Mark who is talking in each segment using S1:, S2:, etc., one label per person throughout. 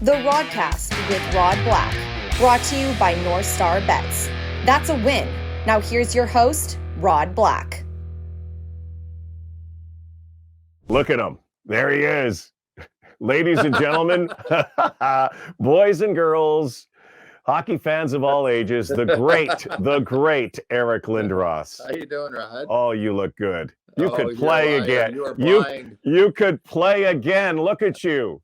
S1: The Rodcast with Rod Black, brought to you by North Star Bets. That's a win. Now here's your host, Rod Black.
S2: Look at him. There he is. Ladies and gentlemen, boys and girls, hockey fans of all ages, the great Eric Lindros.
S3: How you doing, Rod?
S2: Oh, you look good. You could
S3: you're
S2: play
S3: a liar.
S2: again.
S3: You are blind.
S2: You could play again. Look at you.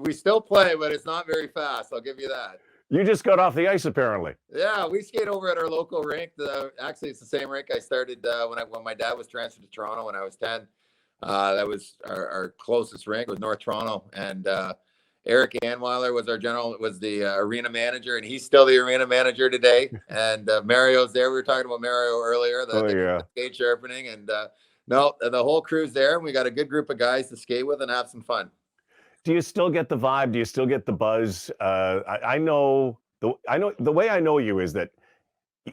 S3: We still play, but it's not very fast. I'll give you that.
S2: You just got off the ice, apparently.
S3: Yeah, we skate over at our local rink. Actually, it's the same rink I started when my dad was transferred to Toronto when I was 10. That was our closest rink. It was North Toronto, and Eric Anweiler was the arena manager, and he's still the arena manager today. And Mario's there. We were talking about Mario earlier. The skate sharpening, and no, the whole crew's there, and we got a good group of guys to skate with and have some fun.
S2: Do you still get the vibe? Do you still get the buzz? I know the way I know you is that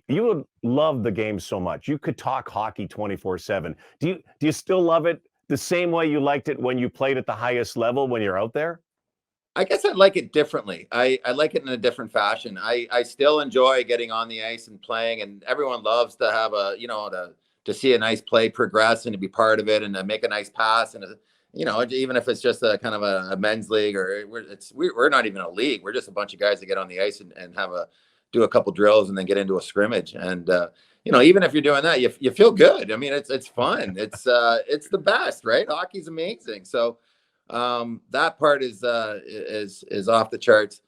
S2: you would love the game so much. You could talk hockey 24/7. Do you still love it the same way you liked it when you played at the highest level when you're out there?
S3: I guess I like it differently. I like it in a different fashion. I still enjoy getting on the ice and playing, and everyone loves to have to see a nice play progress and to be part of it and to make a nice pass. And, even if it's just a kind of a men's league or we're not even a league. We're just a bunch of guys that get on the ice and do a couple drills and then get into a scrimmage. And, even if you're doing that, you feel good. I mean, it's fun. It's the best, right? Hockey's amazing. So that part is off the charts.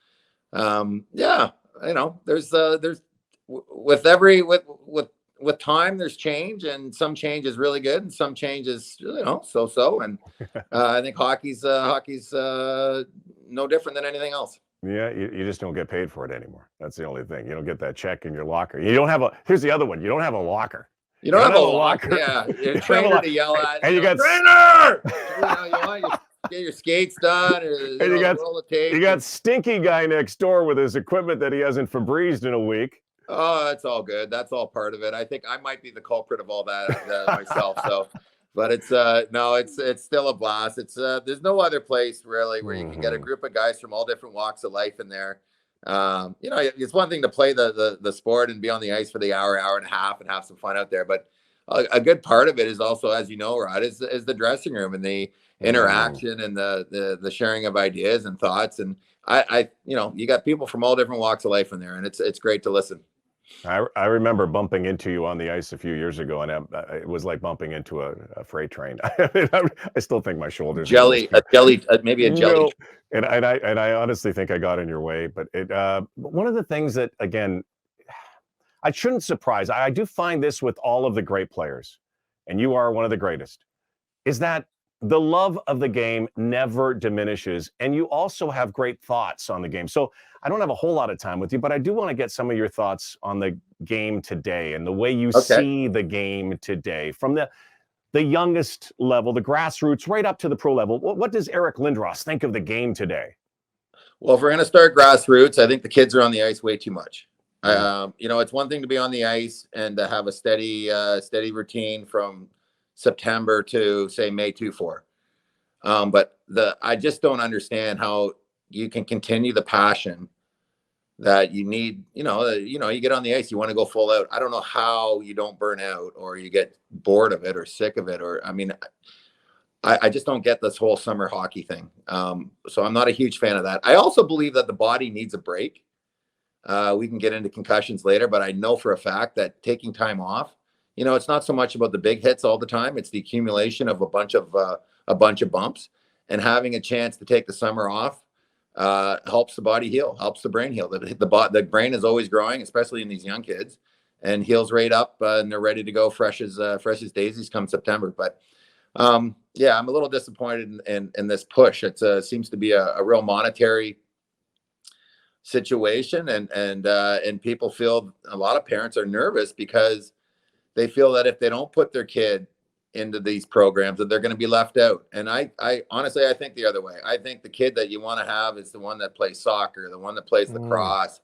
S3: With time, there's change, and some change is really good, and some change is so. And I think hockey's no different than anything else.
S2: Yeah, you just don't get paid for it anymore. That's the only thing. You don't get that check in your locker. You don't have here's the other one. You don't have a locker.
S3: You don't have a locker. Yeah, you're a trainer to yell at.
S2: And you got
S3: trainer. You want to get your skates done, or
S2: you got stinky guy next door with his equipment that he hasn't Febrezed in a week.
S3: Oh, that's all good. That's all part of it. I think I might be the culprit of all that myself. So, but it's still a blast. It's there's no other place really where you can get a group of guys from all different walks of life in there. It's one thing to play the sport and be on the ice for the hour and a half and have some fun out there. But a good part of it is also, as you know, Rod, is the dressing room and the interaction and the sharing of ideas and thoughts. And you got people from all different walks of life in there, and it's great to listen.
S2: I remember bumping into you on the ice a few years ago, and it was like bumping into a freight train. I still think my shoulders
S3: maybe a jelly.
S2: And I honestly think I got in your way. But one of the things that, again, I shouldn't surprise. I do find this with all of the great players, and you are one of the greatest, is that the love of the game never diminishes, and you also have great thoughts on the game. So I don't have a whole lot of time with you, but I do want to get some of your thoughts on the game today and the way you see the game today from the youngest level, the grassroots, right up to the pro level. What does Eric Lindros think of the game today?
S3: Well, if we're going to start grassroots, I think the kids are on the ice way too much. It's one thing to be on the ice and to have a steady routine from September to say May 24. But I just don't understand how you can continue the passion that you need. You get on the ice, you want to go full out. I don't know how you don't burn out or you get bored of it or sick of it. I just don't get this whole summer hockey thing. So I'm not a huge fan of that. I also believe that the body needs a break. We can get into concussions later, but I know for a fact that taking time off, it's not so much about the big hits all the time. It's the accumulation of a bunch of bumps, and having a chance to take the summer off helps the body heal, helps the brain heal. The brain is always growing, especially in these young kids, and heals right up, and they're ready to go fresh as daisies come September. But I'm a little disappointed in this push. It seems to be a real monetary situation, and people feel, a lot of parents are nervous because they feel that if they don't put their kid into these programs, that they're going to be left out. And I honestly, I think the other way. I think the kid that you want to have is the one that plays soccer, the one that plays lacrosse,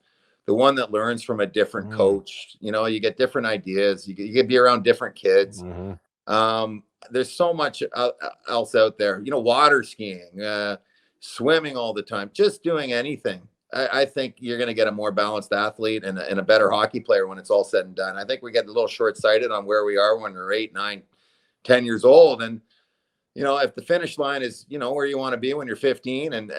S3: the one that learns from a different coach. You get different ideas. You get be around different kids. There's so much else out there. Water skiing. swimming all the time, just doing anything. I think you're going to get a more balanced athlete and a better hockey player when it's all said and done. I think we get a little short-sighted on where we are when we're 8, 9, 10 years old. And, if the finish line is, where you want to be when you're 15 and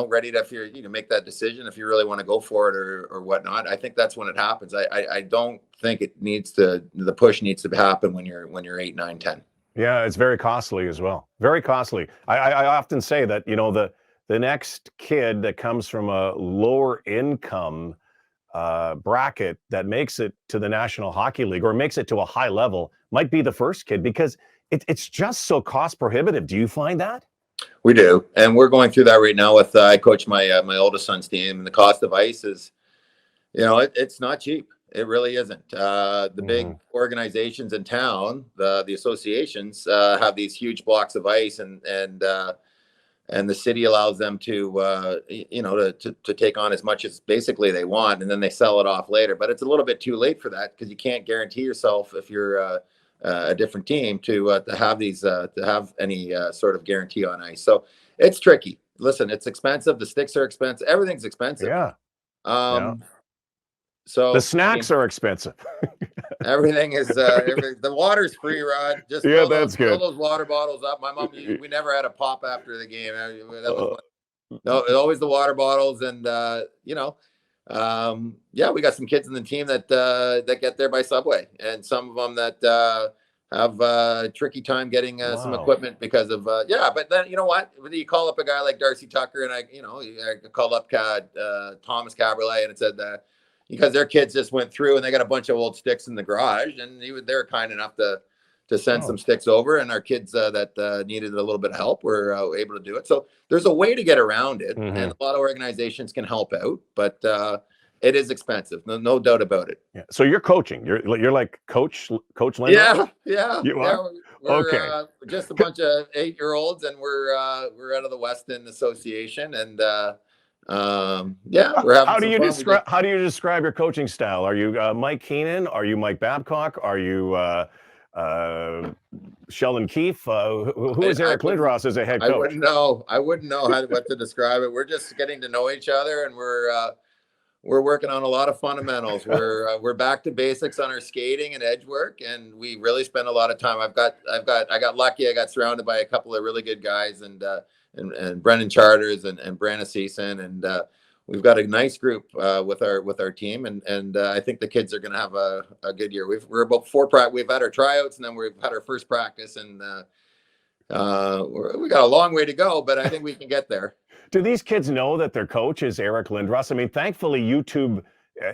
S3: ready to, if you're, make that decision, if you really want to go for it or whatnot, I think that's when it happens. I don't think the push needs to happen when you're 8, 9, 10.
S2: Yeah, it's very costly as well. Very costly. I often say that, the next kid that comes from a lower income bracket that makes it to the National Hockey League or makes it to a high level might be the first kid because it's just so cost prohibitive. Do you find that?
S3: We do. And we're going through that right now with, I coach my oldest son's team, and the cost of ice is, it's not cheap. It really isn't. The big organizations in town, the associations, have these huge blocks of ice, and the city allows them to take on as much as basically they want, and then they sell it off later. But it's a little bit too late for that because you can't guarantee yourself if you're a different team to have any sort of guarantee on ice. So it's tricky. Listen, it's expensive. The sticks are expensive. Everything's expensive.
S2: Yeah.
S3: So
S2: the snacks are expensive.
S3: Everything is the water's free, Rod. Just
S2: fill
S3: those water bottles up. My mom, we never had a pop after the game. Always the water bottles, and we got some kids in the team that get there by subway, and some of them that have a tricky time getting some equipment because of But then you know what? When you call up a guy like Darcy Tucker, and I called up Thomas Caberlet, and it said that. Because their kids just went through and they got a bunch of old sticks in the garage, and they were kind enough to send some sticks over, and our kids that needed a little bit of help were able to do it. So there's a way to get around it, and a lot of organizations can help out, but it is expensive, no doubt about it.
S2: Yeah. So you're coaching. You're like Coach Lindros?
S3: Yeah.
S2: You are?
S3: We're just a bunch of 8-year-olds, and we're out of the Weston Association, and we're having
S2: how do you describe your coaching style? Are you Mike Keenan? Are you Mike Babcock? Are you Sheldon Keefe? Who is Eric Lindros as a head coach?
S3: I wouldn't know what to describe it. We're just getting to know each other, and we're working on a lot of fundamentals. We're back to basics on our skating and edge work, and we really spend a lot of time. I got lucky. I got surrounded by a couple of really good guys, and Brendan Charters and Brandon Season, and we've got a nice group with our team, and I think the kids are going to have a good year. We're about 4 we've had our tryouts, and then we've had our first practice, and we got a long way to go, but I think we can get there.
S2: Do these kids know that their coach is Eric Lindros? I mean, thankfully YouTube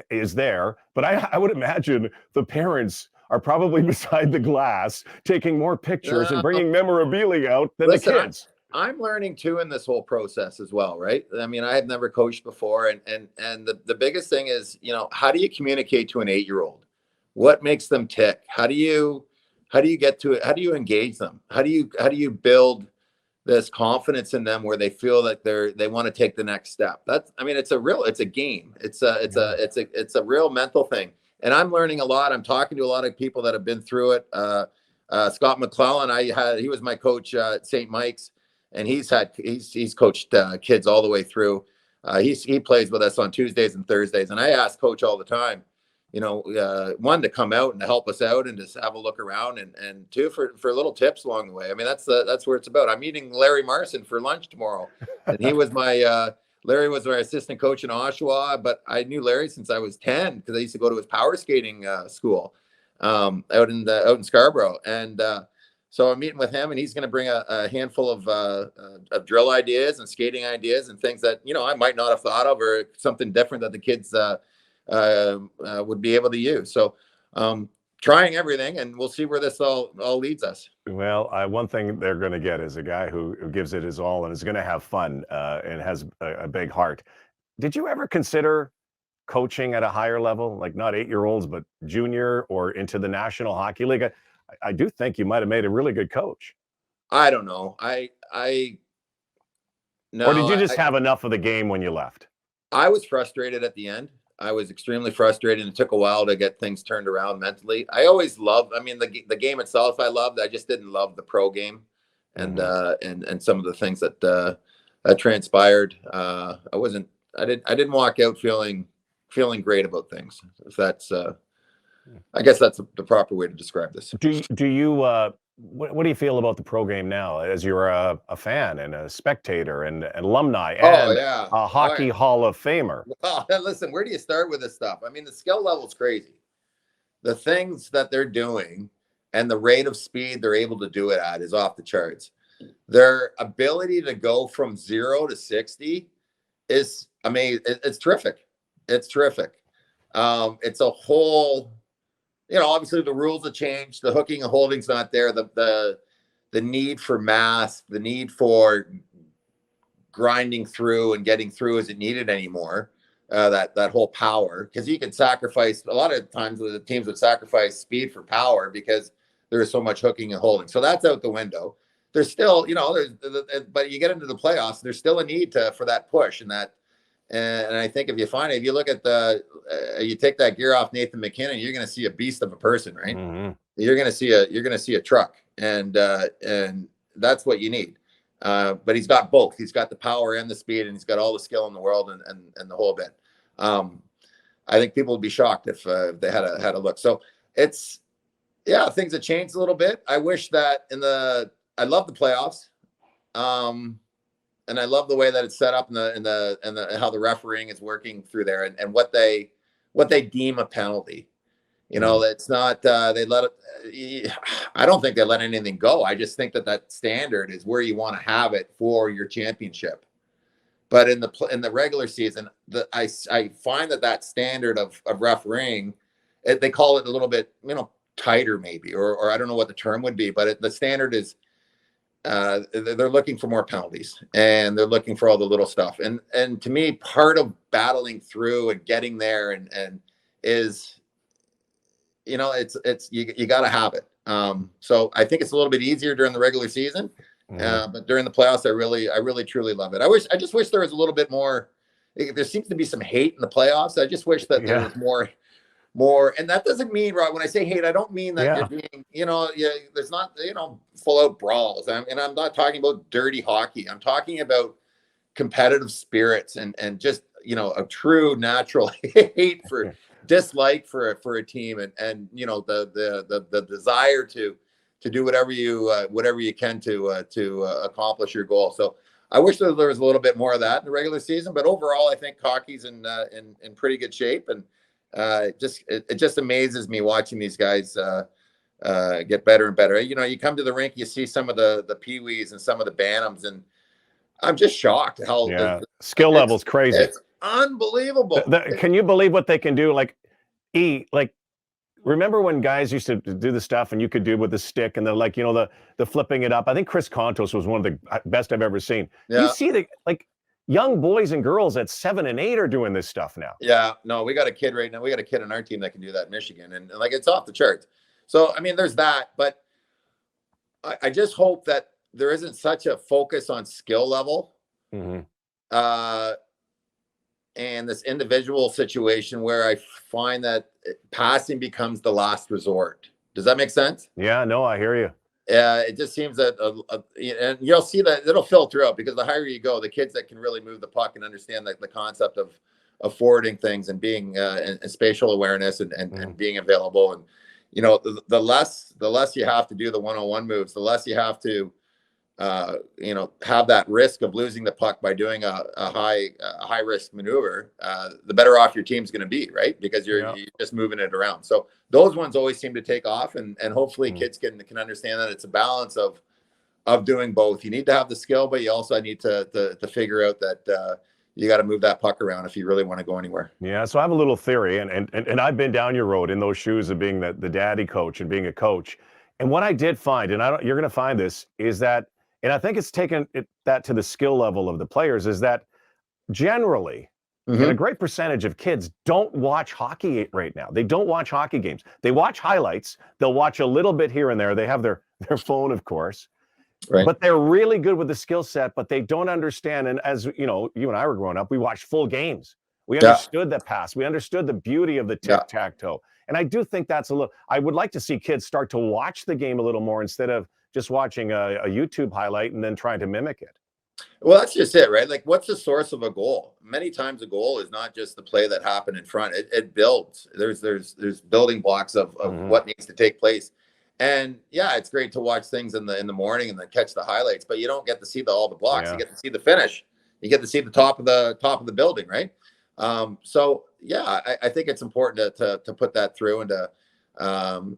S2: is there, but I would imagine the parents are probably beside the glass taking more pictures and bringing memorabilia out than the kids.
S3: I'm learning too in this whole process as well, right? I mean, I had never coached before, and the biggest thing is, how do you communicate to an 8-year-old? What makes them tick? How do you get to it? How do you engage them? How do you build this confidence in them where they feel that they want to take the next step? It's a game. It's a real mental thing, and I'm learning a lot. I'm talking to a lot of people that have been through it. Scott McClellan, he was my coach at St. Mike's. And he's coached kids all the way through. He plays with us on Tuesdays and Thursdays. And I ask Coach all the time, one, to come out and to help us out and just have a look around, and two, for little tips along the way. I mean, that's where it's about. I'm meeting Larry Marson for lunch tomorrow, and he was Larry was our assistant coach in Oshawa, but I knew Larry since I was 10 because I used to go to his power skating school out in Scarborough, and. So I'm meeting with him, and he's going to bring a handful of drill ideas and skating ideas and things that, I might not have thought of, or something different that the kids would be able to use. So trying everything, and we'll see where this all leads us.
S2: Well, one thing they're going to get is a guy who gives it his all and is going to have fun and has a big heart. Did you ever consider coaching at a higher level, like not 8-year-olds, but junior or into the National Hockey League? I do think you might have made a really good coach.
S3: I don't know. No.
S2: Or did you just have enough of the game when you left?
S3: I was frustrated at the end. I was extremely frustrated, and it took a while to get things turned around mentally. I always loved, the game itself I loved. I just didn't love the pro game and some of the things that transpired. I didn't walk out feeling great about things. If that's, I guess that's the proper way to describe this.
S2: Do you what do you feel about the pro game now as you're a fan and a spectator and an alumni and a Hockey Hall of Famer?
S3: Well, listen, where do you start with this stuff? I mean, the skill level's crazy. The things that they're doing and the rate of speed they're able to do it at is off the charts. Their ability to go from 0 to 60 is amazing. It's terrific. It's terrific. It's a whole, obviously the rules have changed. The hooking and holding's not there. The need for mass, the need for grinding through and getting through isn't needed anymore. That whole power, because you can sacrifice, a lot of times the teams would sacrifice speed for power because there's so much hooking and holding. So that's out the window. There's still, but you get into the playoffs, there's still a need for that push and that. And I think if you look at you take that gear off Nathan McKinnon, you're going to see a beast of a person, right?
S2: Mm-hmm.
S3: You're going to see a truck, and that's what you need. But he's got both. He's got the power and the speed, and he's got all the skill in the world and the whole bit. I think people would be shocked if they had a look. So things have changed a little bit. I wish that I love the playoffs. And I love the way that it's set up and how the refereeing is working through there and what they deem a penalty. It's not they let it. I don't think they let anything go. I just think that standard is where you want to have it for your championship. But in the regular season, I find that standard of refereeing, they call it a little bit tighter maybe, or I don't know what the term would be, but the standard is. They're looking for more penalties and they're looking for all the little stuff. And to me, part of battling through and getting there and is, it's you got to have it. So I think it's a little bit easier during the regular season, but during the playoffs, I really truly love it. I just wish there was a little bit more. There seems to be some hate in the playoffs. I just wish that there was more, and that doesn't mean, Rod, when I say hate, I don't mean that you're being, there's not, full out brawls. I'm not talking about dirty hockey. I'm talking about competitive spirits and just, a true natural hate for dislike for a team and the desire to do whatever you can to accomplish your goal. So I wish there was a little bit more of that in the regular season, but overall, I think hockey's in pretty good shape. And it just amazes me watching these guys get better and better. You come to the rink, you see some of the peewees and some of the bantams, and I'm just shocked how the
S2: skill level's crazy.
S3: It's unbelievable.
S2: Can you believe what they can do? Remember when guys used to do the stuff and you could do with the stick and the flipping it up? I think Chris Kontos was one of the best I've ever seen. Yeah. You see young boys and girls at 7 and 8 are doing this stuff now.
S3: Yeah, no, we got a kid right now. We got a kid on our team that can do that in Michigan, and it's off the charts. So I mean, there's that, but I just hope that there isn't such a focus on skill level, and this individual situation where I find that passing becomes the last resort. Does that make sense?
S2: Yeah, no, I hear you.
S3: It just seems that, and you'll see that it'll filter out because the higher you go, the kids that can really move the puck and understand the concept of forwarding things and being and spatial awareness and being available. And, the less you have to do the one-on-one moves, the less you have to, have that risk of losing the puck by doing a high risk maneuver, the better off your team's going to be, right? Because you're just moving it around. So those ones always seem to take off, and hopefully kids can understand that it's a balance of doing both. You need to have the skill, but you also need to figure out that you got to move that puck around if you really want to go anywhere.
S2: Yeah. So I have a little theory, and I've been down your road in those shoes of being the daddy coach and being a coach. And what I did find, and you're going to find this, is that. And I think it's taken that to the skill level of the players, is that generally, and a great percentage of kids don't watch hockey right now. They don't watch hockey games. They watch highlights. They'll watch a little bit here and there. They have their phone, of course. Right. But they're really good with the skill set, but they don't understand. And as you and I were growing up, we watched full games. We understood the pass. We understood the beauty of the tic-tac-toe. And I do think I would like to see kids start to watch the game a little more instead of just watching a YouTube highlight and then trying to mimic it.
S3: Well, that's just it, right? Like, what's the source of a goal? Many times a goal is not just the play that happened in front. It builds. There's building blocks of what needs to take place. And yeah, it's great to watch things in the morning and then catch the highlights, but you don't get to see all the blocks.
S2: Yeah.
S3: You get to see the finish. You get to see the top of the building, right? So yeah, I think it's important to put that through and to and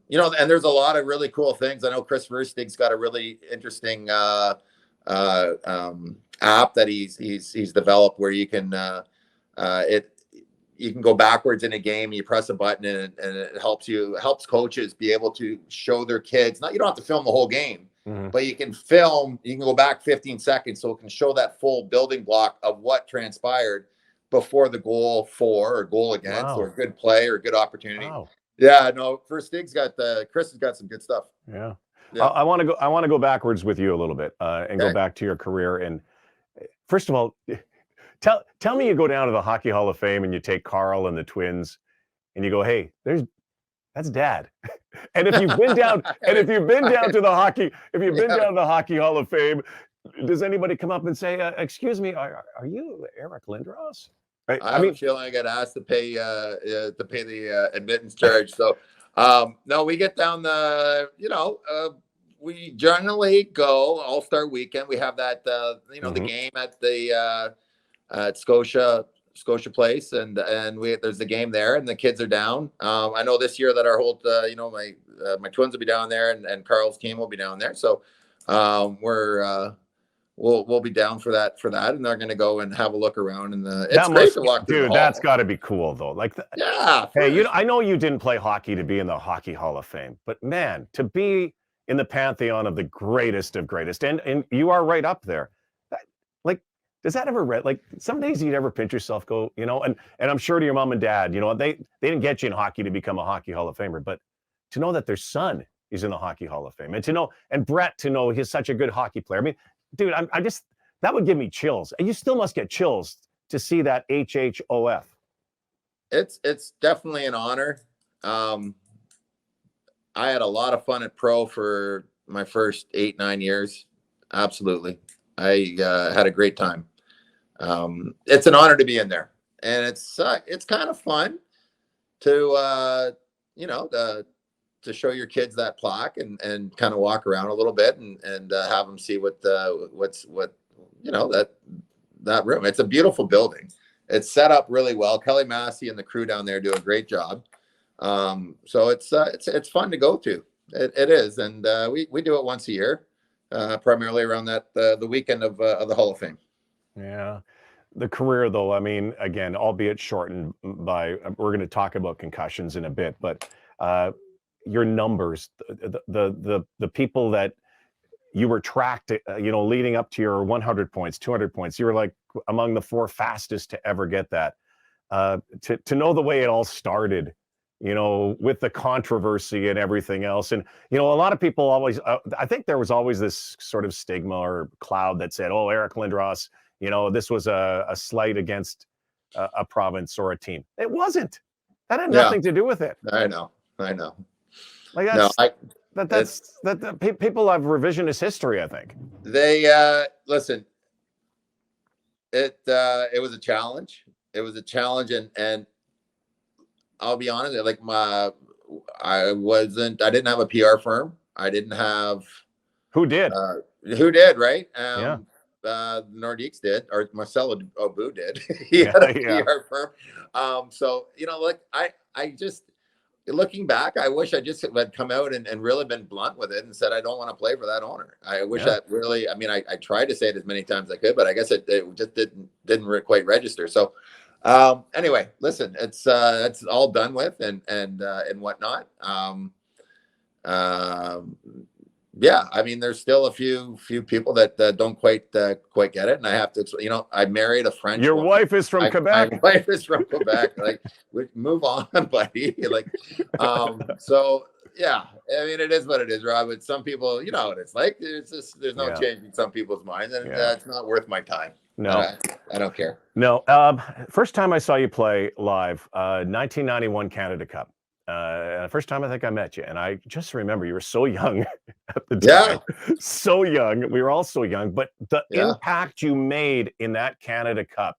S3: there's a lot of really cool things. I know Chris Verstig's got a really interesting app that he's developed where you can you can go backwards in a game. You press a button and it helps coaches be able to show their kids. You don't have to film the whole game, but you can go back 15 seconds so it can show that full building block of what transpired before the goal for or goal against or a good play or a good opportunity. Wow. Yeah, no, Chris has got some good stuff.
S2: Yeah. I want to go backwards with you a little bit and go back to your career. And first of all, tell me you go down to the Hockey Hall of Fame and you take Carl and the twins and you go, hey, that's Dad. And if you've been down to the Hockey Hall of Fame, does anybody come up and say, excuse me, are you Eric Lindros? Right?
S3: I mean, feeling I got asked to pay the admittance charge. So no, we get down we generally go All-Star Weekend. We have that the game at the at Scotia Place, and there's the game there, and the kids are down. I know this year that our whole my twins will be down there, and Carl's team will be down there. So we'll be down for that, and they're going to go and have a look around. And it's great to walk through.
S2: Dude, that's got to be cool though.
S3: Yeah.
S2: Hey, I know you didn't play hockey to be in the Hockey Hall of Fame, but man, to be in the pantheon of the greatest of greatest, and you are right up there. Does that ever some days you'd ever pinch yourself, go, and I'm sure to your mom and dad, they didn't get you in hockey to become a Hockey Hall of Famer, but to know that their son is in the Hockey Hall of Fame, and Brett to know he's such a good hockey player. I mean, dude, that would give me chills. And you still must get chills to see that HHOF.
S3: It's definitely an honor. I had a lot of fun at pro for my first 8-9 years. Absolutely. I had a great time. It's an honor to be in there, and it's kind of fun to to show your kids that plaque and kind of walk around a little bit and have them see that room. It's a beautiful building. It's set up really well. Kelly Massey and the crew down there do a great job. So it's fun to go to. It is, and we do it once a year, primarily around the weekend of the Hall of Fame.
S2: Yeah. The career, though, I mean, again, albeit shortened by, we're going to talk about concussions in a bit, but your numbers, the people that you were tracked, leading up to your 100 points, 200 points, you were like among the 4 fastest to ever get that. To know the way it all started, with the controversy and everything else. And, a lot of people always, I think there was always this sort of stigma or cloud that said, oh, Eric Lindros, this was a slight against a province or a team. It wasn't. That had nothing to do with it.
S3: I know.
S2: Like people have revisionist history, I think.
S3: They listen. It was a challenge. It was a challenge, and I'll be honest. I didn't have a PR firm. I didn't have.
S2: Who did?
S3: Right? Nordiques did, or Marcelo Obu did. He had a PR firm. So I just, looking back, I wish I just had come out and really been blunt with it and said, I don't want to play for that owner. I wish that really, I tried to say it as many times as I could, but I guess it just didn't quite register. So anyway, listen, it's all done with and whatnot. Yeah, there's still a few people that don't quite get it, and I have to. I married a French.
S2: Your wife is from Quebec.
S3: My wife is from Quebec. Move on, buddy. So yeah. It is what it is, Rob. But some people, what it's like. There's no change in some people's minds, and it's not worth my time.
S2: No,
S3: I don't care.
S2: No. First time I saw you play live, 1991 Canada Cup. The first time I think I met you, and I just remember you were so young at the time. So young. We were all so young, but the impact you made in that Canada Cup,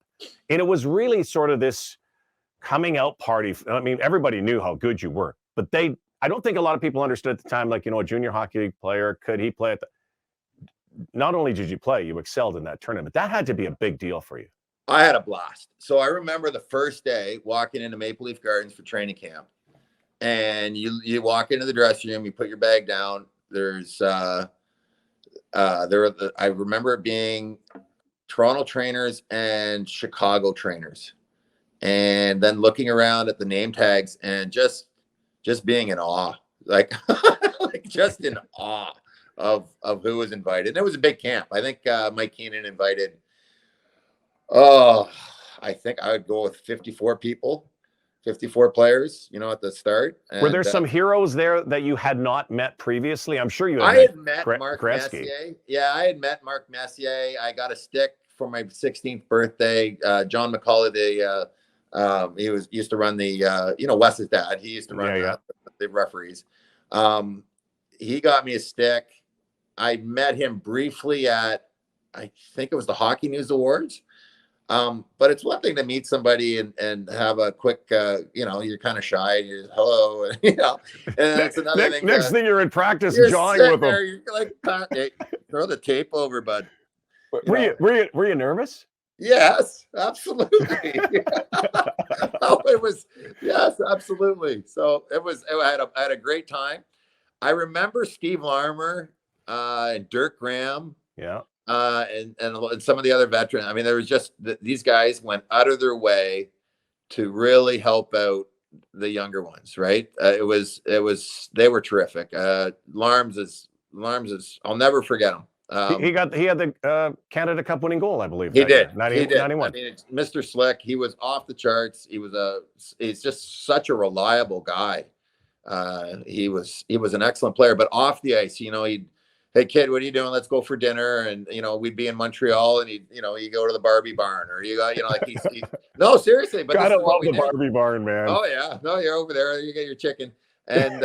S2: and it was really sort of this coming out party. I mean, everybody knew how good you were, but I don't think a lot of people understood at the time, like, a junior hockey league player, could he play not only did you play, you excelled in that tournament. That had to be a big deal for you.
S3: I had a blast. So I remember the first day walking into Maple Leaf Gardens for training camp, and you walk into the dressing room, you put your bag down. I remember it being Toronto trainers and Chicago trainers, and then looking around at the name tags and just being in awe, like just in awe of who was invited. And it was a big camp. I think Mike Keenan invited, I think I would go with 54 people, 54 players, at the start. And,
S2: were there some heroes there that you had not met previously? I'm sure you had.
S3: I had met Mark
S2: Gretzky.
S3: Messier. Yeah, I had met Mark Messier. I got a stick for my 16th birthday. John McCullough, he used to run the, Wes's dad. He used to run the referees. He got me a stick. I met him briefly at, I think it was the Hockey News Awards. But it's one thing to meet somebody and have a quick, you're kind of shy and you're hello, and that's another thing.
S2: Next thing you're in practice jawing with them.
S3: You're like, hey, throw the tape over, bud.
S2: Were you nervous?
S3: Yes, absolutely. Yes, absolutely. So I had a great time. I remember Steve Larmer, and Dirk Graham.
S2: Yeah.
S3: And some of the other veterans. I mean, there was just these guys went out of their way to really help out the younger ones, right? They were terrific. Larms is I'll never forget him.
S2: He had the Canada Cup winning goal, I believe.
S3: He did.
S2: 91.
S3: I mean, it's Mr. Slick. He was off the charts. He's just such a reliable guy. He was an excellent player, but off the ice, he'd, hey kid, what are you doing? Let's go for dinner. And, we'd be in Montreal and you go to the Barbie barn, or no, seriously, but
S2: gotta love the Barbie barn, man.
S3: Oh yeah. No, you're over there. You get your chicken. And,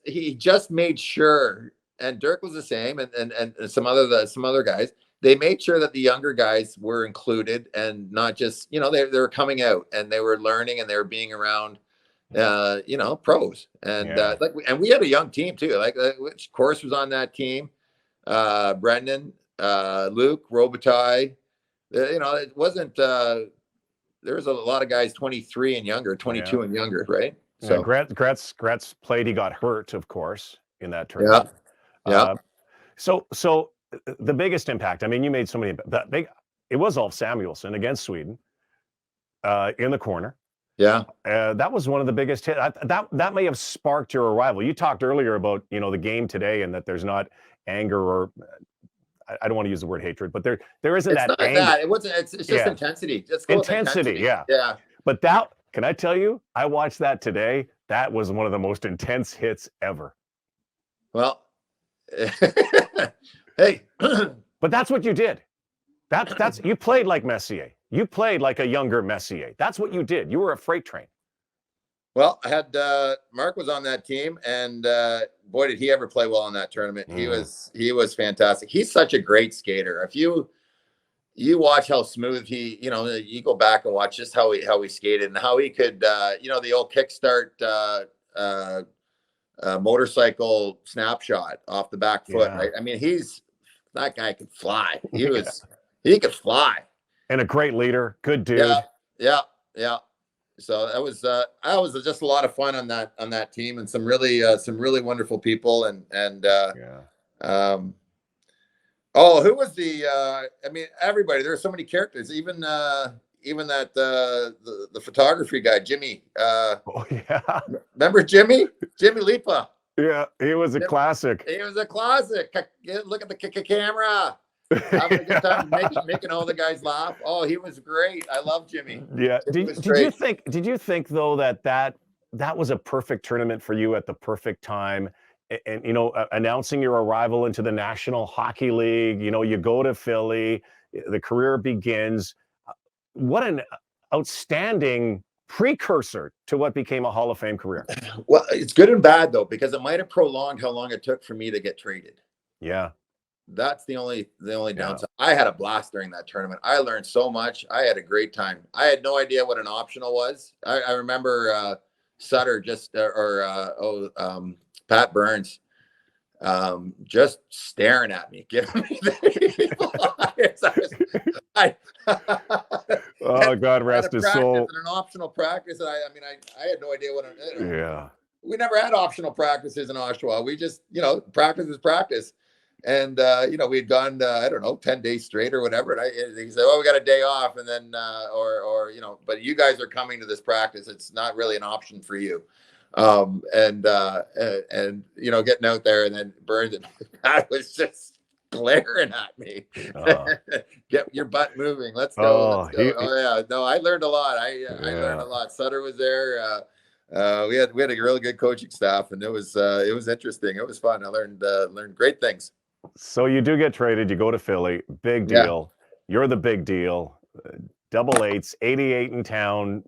S3: he just made sure, and Dirk was the same. And some other guys, they made sure that the younger guys were included and not just, they were coming out and they were learning and they were being around, pros. And and we had a young team too, which course was on that team. Brendan, Luke, Robitaille, it wasn't, there was a lot of guys 23 and younger, 22 and younger, right? So
S2: Gretz played, he got hurt, of course, in that tournament.
S3: Yeah.
S2: So the biggest impact, I mean, you made so many, it was Ulf Samuelsson against Sweden, in the corner.
S3: Yeah.
S2: That was one of the biggest hits. That may have sparked your arrival. You talked earlier about, the game today and that there's not anger or, I don't want to use the word hatred, but there isn't
S3: it's
S2: that
S3: not
S2: anger.
S3: That. It wasn't, it's just intensity.
S2: Intensity. Yeah.
S3: Yeah.
S2: But can I tell you, I watched that today. That was one of the most intense hits ever.
S3: Well, hey,
S2: but that's what you did. That's you played like Messier. You played like a younger Messier. That's what you did. You were a freight train.
S3: Well, I had Mark was on that team, and boy, did he ever play well in that tournament. He was fantastic. He's such a great skater. If you watch how smooth you go back and watch just how he skated and how he could, the old kickstart motorcycle snapshot off the back foot. Right? I mean, that guy could fly. He could fly.
S2: And a great leader, good dude.
S3: Yeah. So that was just a lot of fun on that team, and some really wonderful people. Who was everybody. There were so many characters. Even that the photography guy, Jimmy. Remember Jimmy Lipa?
S2: Yeah, he was a classic.
S3: He was a classic. Look at the camera. Having a good time making all the guys laugh. Oh, he was great. I love Jimmy.
S2: Yeah. Did you think though that was a perfect tournament for you at the perfect time? And announcing your arrival into the National Hockey League, you go to Philly, the career begins. What an outstanding precursor to what became a Hall of Fame career.
S3: Well, it's good and bad though, because it might have prolonged how long it took for me to get traded.
S2: Yeah.
S3: That's the only downside. I had a blast during that tournament. I learned so much. I had a great time. I had no idea what an optional was. I remember Sutter Pat Burns just staring at me, giving me the
S2: Oh, God rest his soul.
S3: An optional practice, and I had no idea what.
S2: Yeah.
S3: We never had optional practices in Oshawa. We just, practice is practice. And, we'd gone, 10 days straight or whatever. And he said, we got a day off. And then, but you guys are coming to this practice. It's not really an option for you. Getting out there, and then Burns, that was just glaring at me. Get your butt moving. Let's go. No, I learned a lot. I learned a lot. Sutter was there. We had a really good coaching staff, and it was interesting. It was fun. I learned great things.
S2: So you do get traded. You go to Philly. Big deal. Yeah. You're the big deal. Double eights, 88 in town.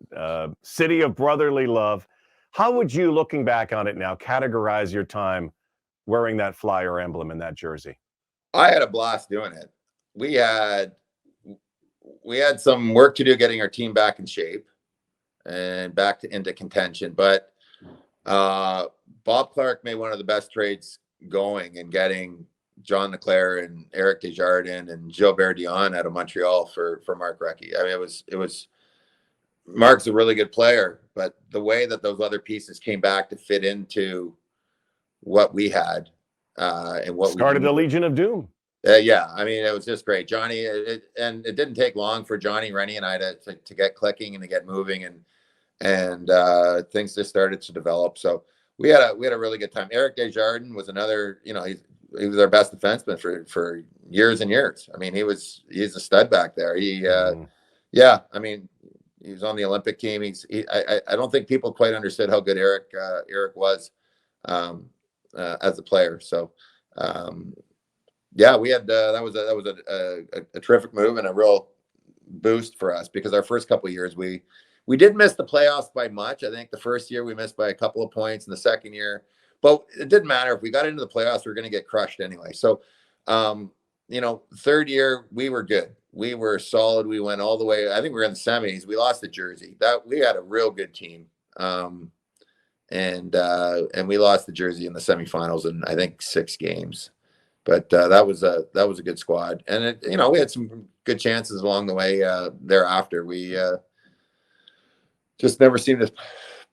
S2: City of brotherly love. How would you, looking back on it now, categorize your time wearing that Flyer emblem in that jersey?
S3: I had a blast doing it. We had some work to do getting our team back in shape and back into contention. But Bob Clarke made one of the best trades going in getting John Leclerc and Eric Desjardins and Gilbert Dion out of Montreal for Mark Recchi. I mean, it was Mark's a really good player, but the way that those other pieces came back to fit into what we had and what
S2: started the Legion of Doom.
S3: Yeah, I mean, it was just great. Johnny, and it didn't take long for Johnny, Rennie, and I to get clicking and to get moving, and things just started to develop. So we had a really good time. Eric Desjardins was another, he was our best defenseman for years and years. I mean, he's a stud back there. I mean, he was on the Olympic team. I don't think people quite understood how good Eric was as a player. So. We had that was a terrific move and a real boost for us, because our first couple of years we did miss the playoffs by much. I think the first year we missed by a couple of points, and the second year, but it didn't matter. If we got into the playoffs, we were going to get crushed anyway. So, third year we were good. We were solid. We went all the way. I think we were in the semis. We lost to Jersey. That we had a real good team, and we lost to Jersey in the semifinals in, I think, 6 games. But that was a good squad, and we had some good chances along the way thereafter. We just never seemed to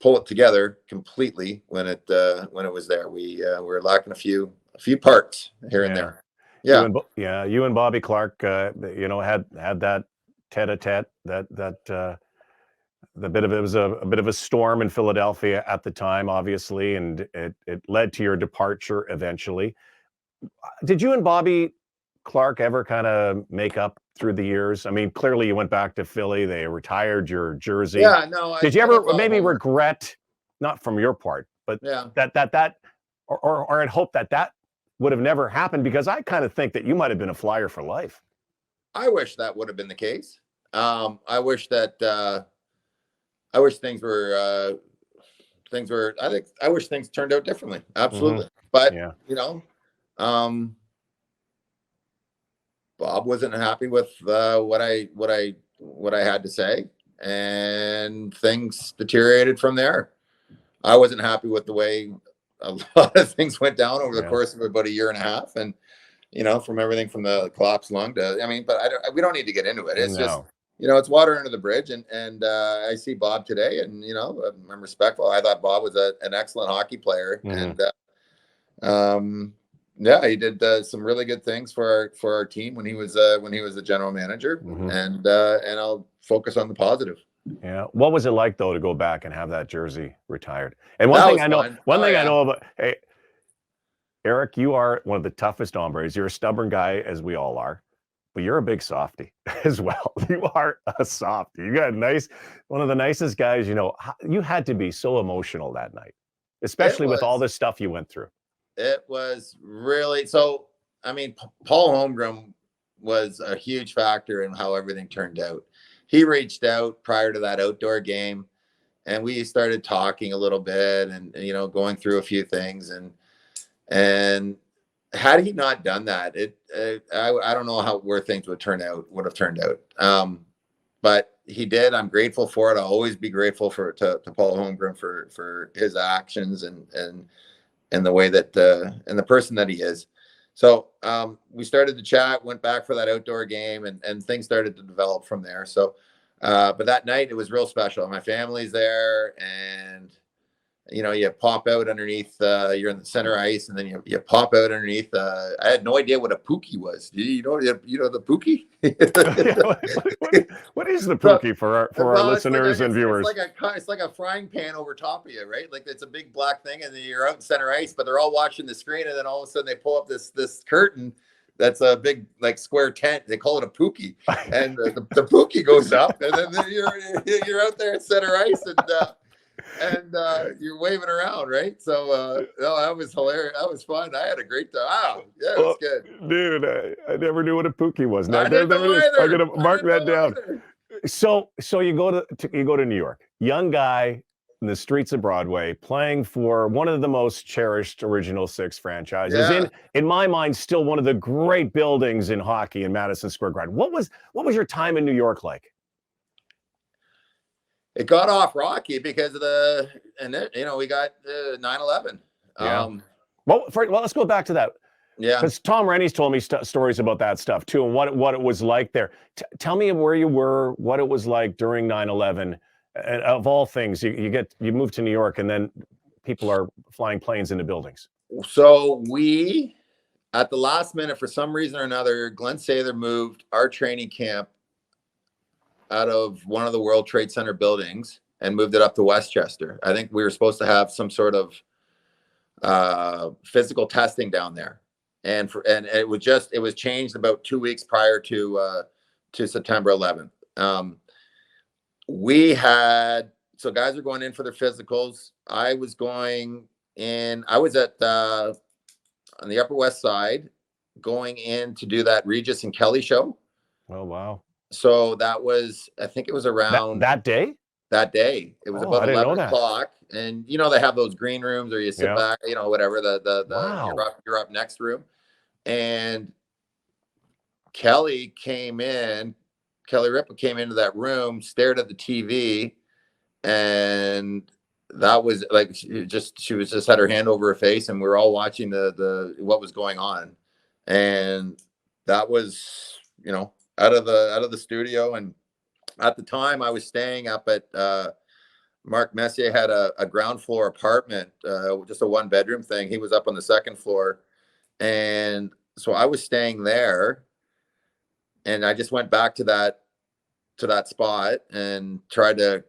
S3: pull it together completely when it was there. We were lacking a few parts here and there. Yeah,
S2: you and Bobby Clarke, had that tete-a-tete. It was a bit of a storm in Philadelphia at the time, obviously, and it led to your departure eventually. Did you and Bobby Clarke ever kind of make up through the years? I mean, clearly you went back to Philly. They retired your jersey.
S3: Yeah, no.
S2: Did you ever maybe regret, not from your part, but that or I'd hope that would have never happened, because I kind of think that you might have been a Flyer for life.
S3: I wish that would have been the case. I wish things were. I wish things turned out differently. Absolutely, but Bob wasn't happy with what I had to say, and things deteriorated from there. I wasn't happy with the way a lot of things went down over the course of about a year and a half, and from everything from the collapsed lung to, but we don't need to get into it. It's just, it's water under the bridge, and I see Bob today, and I'm respectful. I thought Bob was an excellent hockey player, and he did some really good things for our team when he was the general manager, and I'll focus on the positive.
S2: Yeah. What was it like, though, to go back and have that jersey retired? And one thing I know about, hey, Eric, you are one of the toughest hombres. You're a stubborn guy, as we all are, but you're a big softy as well. You are a softy. You got one of the nicest guys. You had to be so emotional that night, especially with all the stuff you went through.
S3: It was really so. I mean, Paul Holmgren was a huge factor in how everything turned out. He reached out prior to that outdoor game, and we started talking a little bit, and going through a few things, and had he not done that, I don't know where things would have turned out. But he did. I'm grateful for it. I'll always be grateful to Paul Holmgren for his actions and the way that and the person that he is. So we started to chat, went back for that outdoor game, and things started to develop from there. So, but that night it was real special. My family's there, and you pop out underneath. You're in the center ice, and then you pop out underneath. I had no idea what a pookie was. You know the pookie?
S2: What is the pookie for our listeners and viewers?
S3: It's like a frying pan over top of you, right? Like it's a big black thing, and then you're out in center ice, but they're all watching the screen, and then all of a sudden they pull up this curtain. That's a big square tent. They call it a pookie, and the pookie goes up, and then you're out there in center ice, and you're waving around, right? So that was hilarious. That was fun. I had a great time. Wow, yeah, it was good,
S2: dude. I never knew what a pookie was.
S3: I didn't know either.
S2: I'm gonna mark that down. So you go to New York, young guy in the streets of Broadway, playing for one of the most cherished Original Six franchises.
S3: Yeah.
S2: In my mind, still one of the great buildings in hockey in Madison Square Garden. What was your time in New York like?
S3: It got off rocky because of we got 9/11.
S2: Yeah. Well, let's go back to that.
S3: Yeah.
S2: Because Tom Rennie's told me stories about that stuff too, and what it was like there. Tell me where you were, what it was like during 9/11, and of all things, you move to New York, and then people are flying planes into buildings.
S3: So we, at the last minute, for some reason or another, Glenn Sather moved our training camp out of one of the World Trade Center buildings and moved it up to Westchester. I think we were supposed to have some sort of physical testing down there, and it was changed about 2 weeks prior to September 11th. So guys are going in for their physicals. I was going in. I was at on the Upper West Side, going in to do that Regis and Kelly show.
S2: Oh wow!
S3: So that was, I think it was around
S2: that day.
S3: That day, it was about 11 o'clock, and they have those green rooms, or you sit back, whatever
S2: Wow.
S3: you're up next room, and Kelly Ripa came into that room, stared at the TV, and that was like she was just had her hand over her face, and we were all watching the what was going on, and that was out of the studio. And at the time, I was staying up at Mark Messier had a ground floor apartment, just a 1-bedroom thing. He was up on the second floor, and so I was staying there, and I just went back to that spot and tried to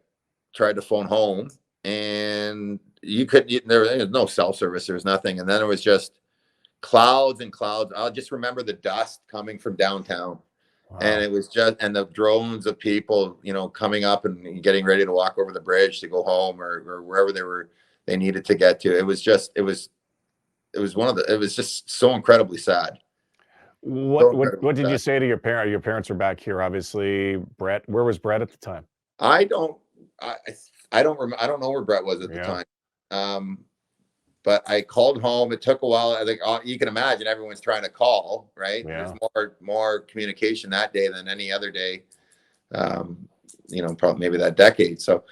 S3: phone home, and there was no cell service, there was nothing, and then there was just clouds and clouds. I'll just remember the dust coming from downtown. Wow. And it was and the drones of people, coming up and getting ready to walk over the bridge to go home or wherever they needed to get to. It was just so incredibly sad.
S2: What did you say to your parents? Your parents are back here, obviously. Brett, where was Brett at the time?
S3: I don't know where Brett was at the time. But I called home. It took a while. I think you can imagine everyone's trying to call, right?
S2: Yeah.
S3: There's more communication that day than any other day, probably maybe that decade. So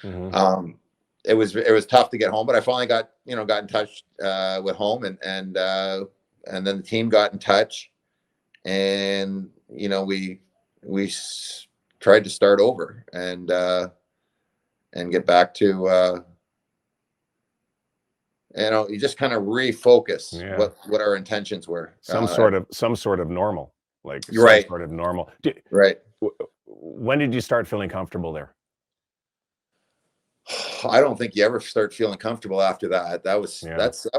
S3: it was tough to get home, but I finally got in touch with home, and then the team got in touch, and we tried to start over and get back to you just kind of refocus what our intentions were.
S2: Some sort of normal, like
S3: right.
S2: Sort of normal.
S3: Right.
S2: When did you start feeling comfortable there?
S3: I don't think you ever start feeling comfortable after that. That was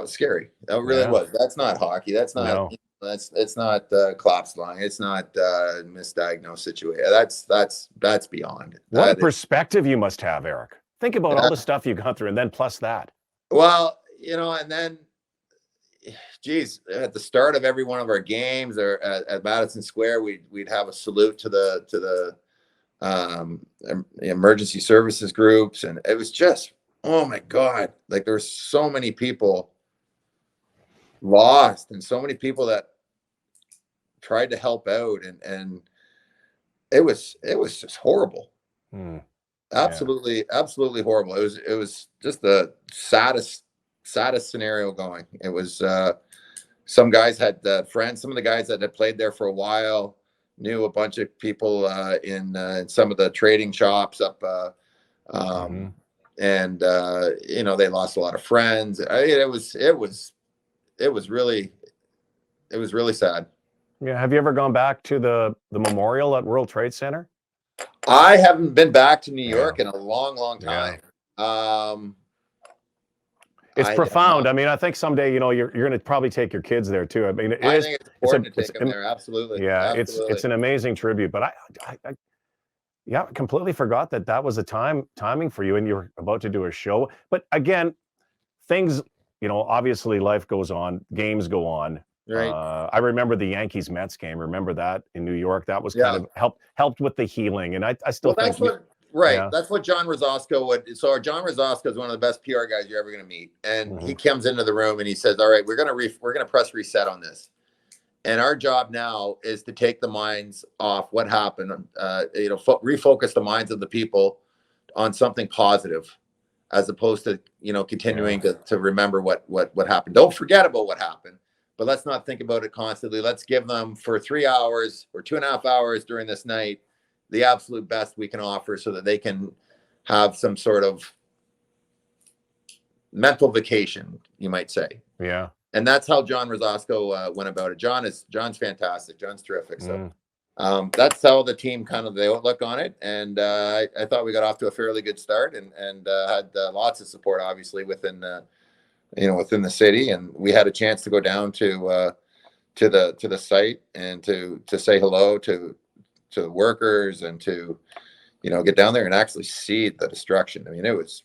S3: scary. That really was. That's not hockey. That's not. No. It's not collapse line. It's not misdiagnosed situation. That's beyond.
S2: What perspective you must have, Eric. Think about all the stuff you got through, and then plus that.
S3: Well, and then, geez, at the start of every one of our games, or at Madison Square, we'd have a salute to the emergency services groups, and it was just, oh my God, like there were so many people lost and so many people that tried to help out, and it was just horrible. Absolutely horrible. It was just the saddest scenario going. It was some guys had friends, some of the guys that had played there for a while knew a bunch of people in some of the trading shops up and they lost a lot of friends. It was really sad.
S2: Yeah. Have you ever gone back to the memorial at World Trade Center?
S3: I haven't been back to New York in a long time.
S2: It's profound. I mean, I think someday, you're going to probably take your kids there too. I mean,
S3: I think it's important to take them there. Absolutely.
S2: Yeah,
S3: absolutely.
S2: It's an amazing tribute. But I completely forgot that was a timing for you, and you're about to do a show. But again, things, obviously life goes on, games go on.
S3: Right.
S2: I remember the Yankees-Mets game. Remember that in New York? That was kind of helped with the healing, and I still think
S3: that's what John Rosasco would. So John Rosasco is one of the best PR guys you're ever going to meet, and he comes into the room and he says, "All right, we're gonna press reset on this, and our job now is to take the minds off what happened. Refocus the minds of the people on something positive, as opposed to continuing to remember what happened. Don't forget about what happened." But let's not think about it constantly. Let's give them for 3 hours or 2.5 hours during this night the absolute best we can offer, so that they can have some sort of mental vacation, you might say.
S2: Yeah.
S3: And that's how John Rosasco went about it. John's fantastic. John's terrific. So that's how the team they look on it. And I thought we got off to a fairly good start, and had lots of support, obviously, within within the city, and we had a chance to go down to the site and to say hello to workers, and to get down there and actually see the destruction. I mean, it was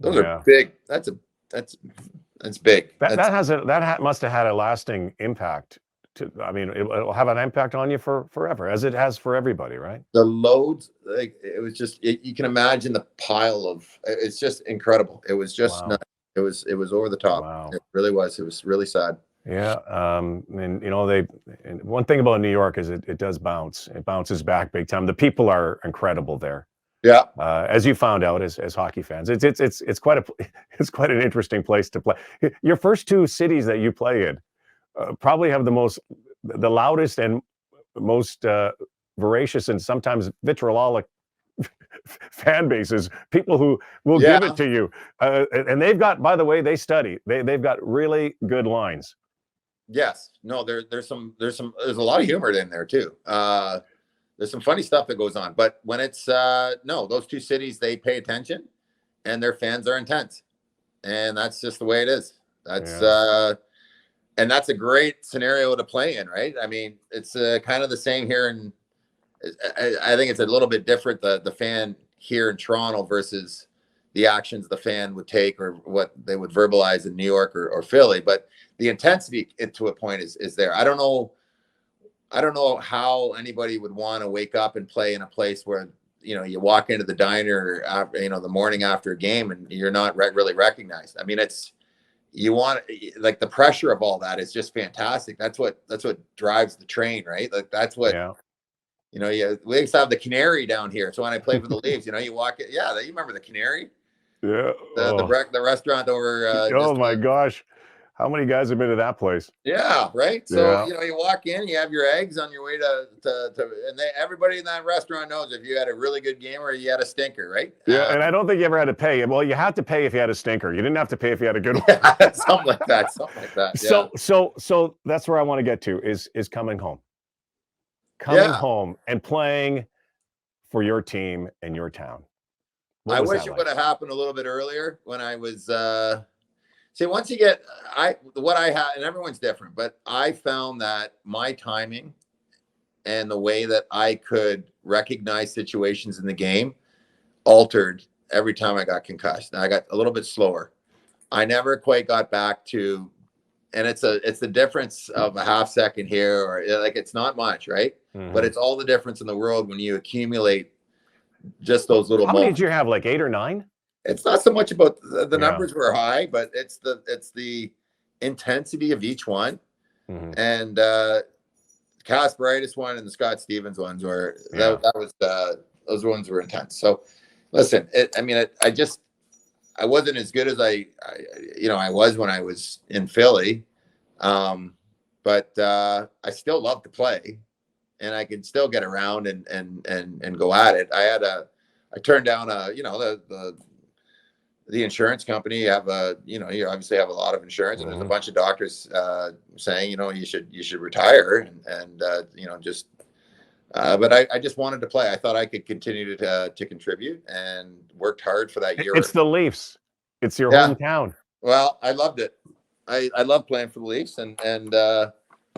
S3: those are big. That's big.
S2: That must have had a lasting impact. It'll have an impact on you forever, as it has for everybody, right?
S3: The loads, it was just, you can imagine the pile of, it's just incredible. It was just nuts. It was over the top. Wow. It really was. It was really sad.
S2: Yeah. And one thing about New York is it does bounce. It bounces back big time. The people are incredible there.
S3: Yeah.
S2: As you found out as hockey fans, it's quite an interesting place to play. Your first two cities that you play in probably have the loudest and most voracious and sometimes vitriolic fan bases, people who will give it to you, and they've got, by the way, they study. They've got really good lines.
S3: Yes, no, there's a lot of humor in there too. There's some funny stuff that goes on, but when it's those two cities, they pay attention, and their fans are intense, and that's just the way it is. That's and that's a great scenario to play in, right? I mean, it's kind of the same here in. I think it's a little bit different, the fan here in Toronto versus the actions the fan would take or what they would verbalize in New York or Philly. But the intensity to a point is there. I don't know how anybody would want to wake up and play in a place where, you walk into the diner after, the morning after a game and you're not really recognized. I mean, you want, like, the pressure of all that is just fantastic. That's what drives the train, right? Like, that's what. Yeah. We used to have the Canary down here. So when I played for the Leafs, you walk it. Yeah, you remember the Canary?
S2: Yeah.
S3: The restaurant over.
S2: Oh my gosh, how many guys have been to that place?
S3: Yeah, right. So you walk in, you have your eggs on your way to and everybody in that restaurant knows if you had a really good game or you had a stinker, right?
S2: Yeah, and I don't think you ever had to pay. Well, you had to pay if you had a stinker. You didn't have to pay if you had a good one.
S3: Yeah, something like that. Yeah.
S2: So that's where I want to get to is coming home. Home and playing for your team and your town.
S3: I wish it would have happened a little bit earlier when I was once you get what I had, and everyone's different, but I found that my timing and the way that I could recognize situations in the game altered every time I got concussed. And I got a little bit slower. I never quite got back to and it's the difference of a half second here, or like it's not much, right? But it's all the difference in the world when you accumulate just those little
S2: How many
S3: moments.
S2: did you have? Like 8 or 9?
S3: It's not so much about the numbers were high, but it's the intensity of each one. And Casparitis one and the Scott Stevens ones were that was those ones were intense. So listen, I wasn't as good as I was when I was in Philly, but I still love to play, and I could still get around and go at it. I turned down the insurance company. You obviously have a lot of insurance, and there's a bunch of doctors saying, you should retire, but I just wanted to play. I thought I could continue to contribute, and worked hard for that year.
S2: It's the Leafs. It's your hometown.
S3: Well, I loved it. I loved playing for the Leafs, and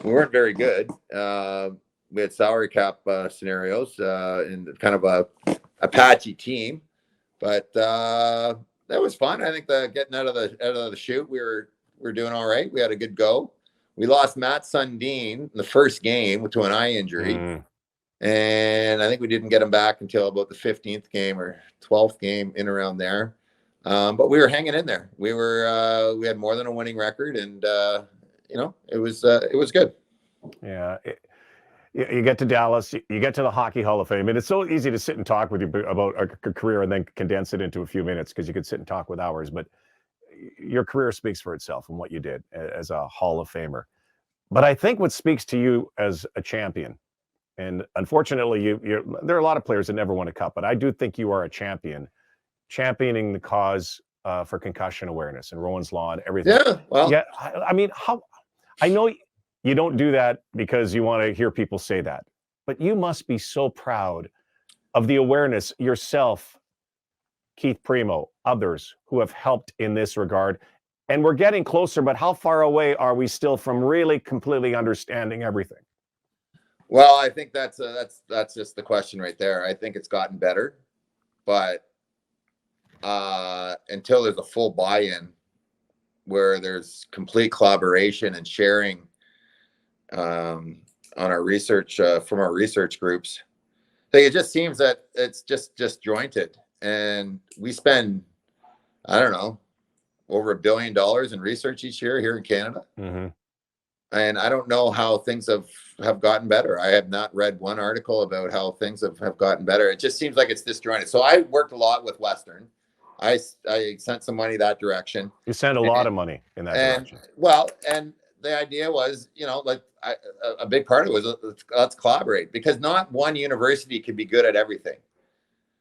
S3: we weren't very good. We had salary cap scenarios and kind of a patchy team, but that was fun. I think getting out of the chute, we were doing all right. We had a good go. We lost Matt Sundin in the first game to an eye injury, and I think we didn't get him back until about the 15th game or 12th game, in around there. But we were hanging in there. We had more than a winning record, and it was good.
S2: Yeah. You get to Dallas, you get to the Hockey Hall of Fame, and it's so easy to sit and talk with you about a career and then condense it into a few minutes, because you could sit and talk with hours. But your career speaks for itself and what you did as a Hall of Famer. But I think what speaks to you as a champion, and unfortunately, there are a lot of players that never won a cup, but I do think you are a champion, championing the cause for concussion awareness and Rowan's Law and everything.
S3: Yeah, well,
S2: yeah. I mean, I know you don't do that because you want to hear people say that, but you must be so proud of the awareness yourself, Keith Primo, others who have helped in this regard. And we're getting closer, but how far away are we still from really completely understanding everything?
S3: Well, I think that's just the question right there. I think it's gotten better, but until there's a full buy-in where there's complete collaboration and sharing on our research from our research groups, it just seems that it's just disjointed, and we spend, I don't know, over $1 billion in research each year here in Canada. And I don't know how things have gotten better. I have not read one article about how things have gotten better. It just seems like it's disjointed. So I worked a lot with Western. I sent some money that direction.
S2: You sent a lot of money in that direction.
S3: Well, and the idea was, a big part of it was let's collaborate, because not one university can be good at everything.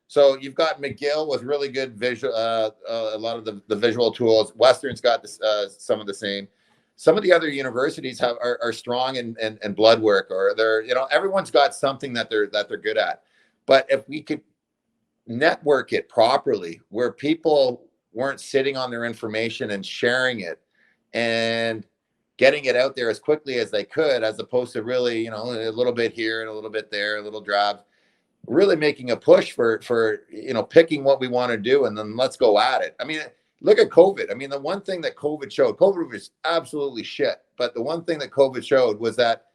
S3: So you've got McGill with really good visual, a lot of the visual tools. Western's got some of the same. Some of the other universities are strong in blood work, or they're, everyone's got something that they're good at. But if we could network it properly, where people weren't sitting on their information and sharing it and getting it out there as quickly as they could, as opposed to really, a little bit here and a little bit there, a little drabs, really making a push for picking what we want to do, and then let's go at it. I mean, look at COVID. I mean, the one thing that COVID was absolutely shit. But the one thing that COVID showed was that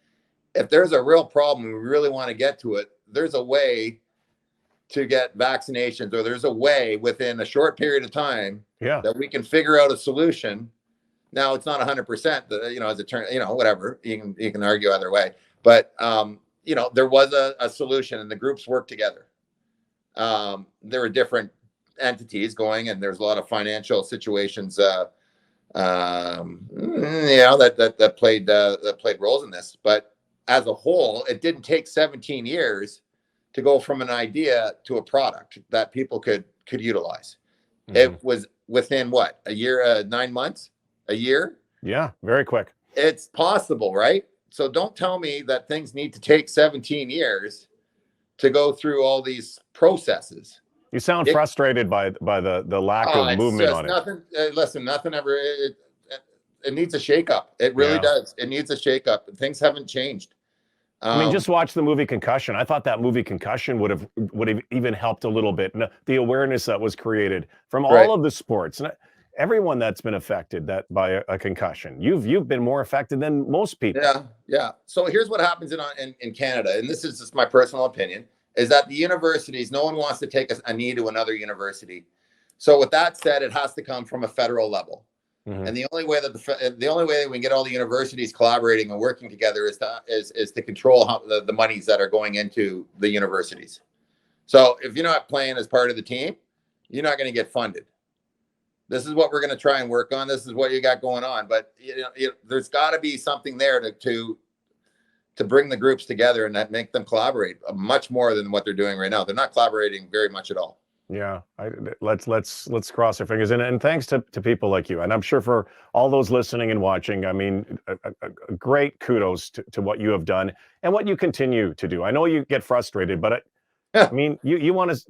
S3: if there's a real problem, we really want to get to it, there's a way to get vaccinations, or there's a way within a short period of time that we can figure out a solution. Now, it's not 100%, as it turns, whatever, you can argue either way. But, there was a solution, and the groups worked together. There were different entities going, and there's a lot of financial situations that played roles in this. But as a whole, it didn't take 17 years to go from an idea to a product that people could utilize. It was within a year, 9 months, a year.
S2: Yeah, very quick.
S3: It's possible, right? So don't tell me that things need to take 17 years to go through all these processes.
S2: You sound frustrated by the lack of movement on it.
S3: Listen, nothing ever. It needs a shakeup. It really does. It needs a shakeup. Things haven't changed.
S2: I mean, just watch the movie Concussion. I thought that movie Concussion would have even helped a little bit. The awareness that was created from all of the sports. everyone that's been affected by a concussion. You've been more affected than most people.
S3: Yeah. So here's what happens in Canada, and this is just my personal opinion, is that the universities, no one wants to take a knee to another university. So with that said, it has to come from a federal level. Mm-hmm. And the only way that we can get all the universities collaborating and working together is to control the monies that are going into the universities. So if you're not playing as part of the team, you're not going to get funded. This is what we're going to try and work on. This is what you got going on. But there's got to be something there to bring the groups together and that make them collaborate much more than what they're doing right now. They're not collaborating very much at all.
S2: Yeah, let's cross our fingers, and thanks to people like you, and I'm sure for all those listening and watching. I mean, a great kudos to what you have done and what you continue to do. I know you get frustrated, but I mean, you want to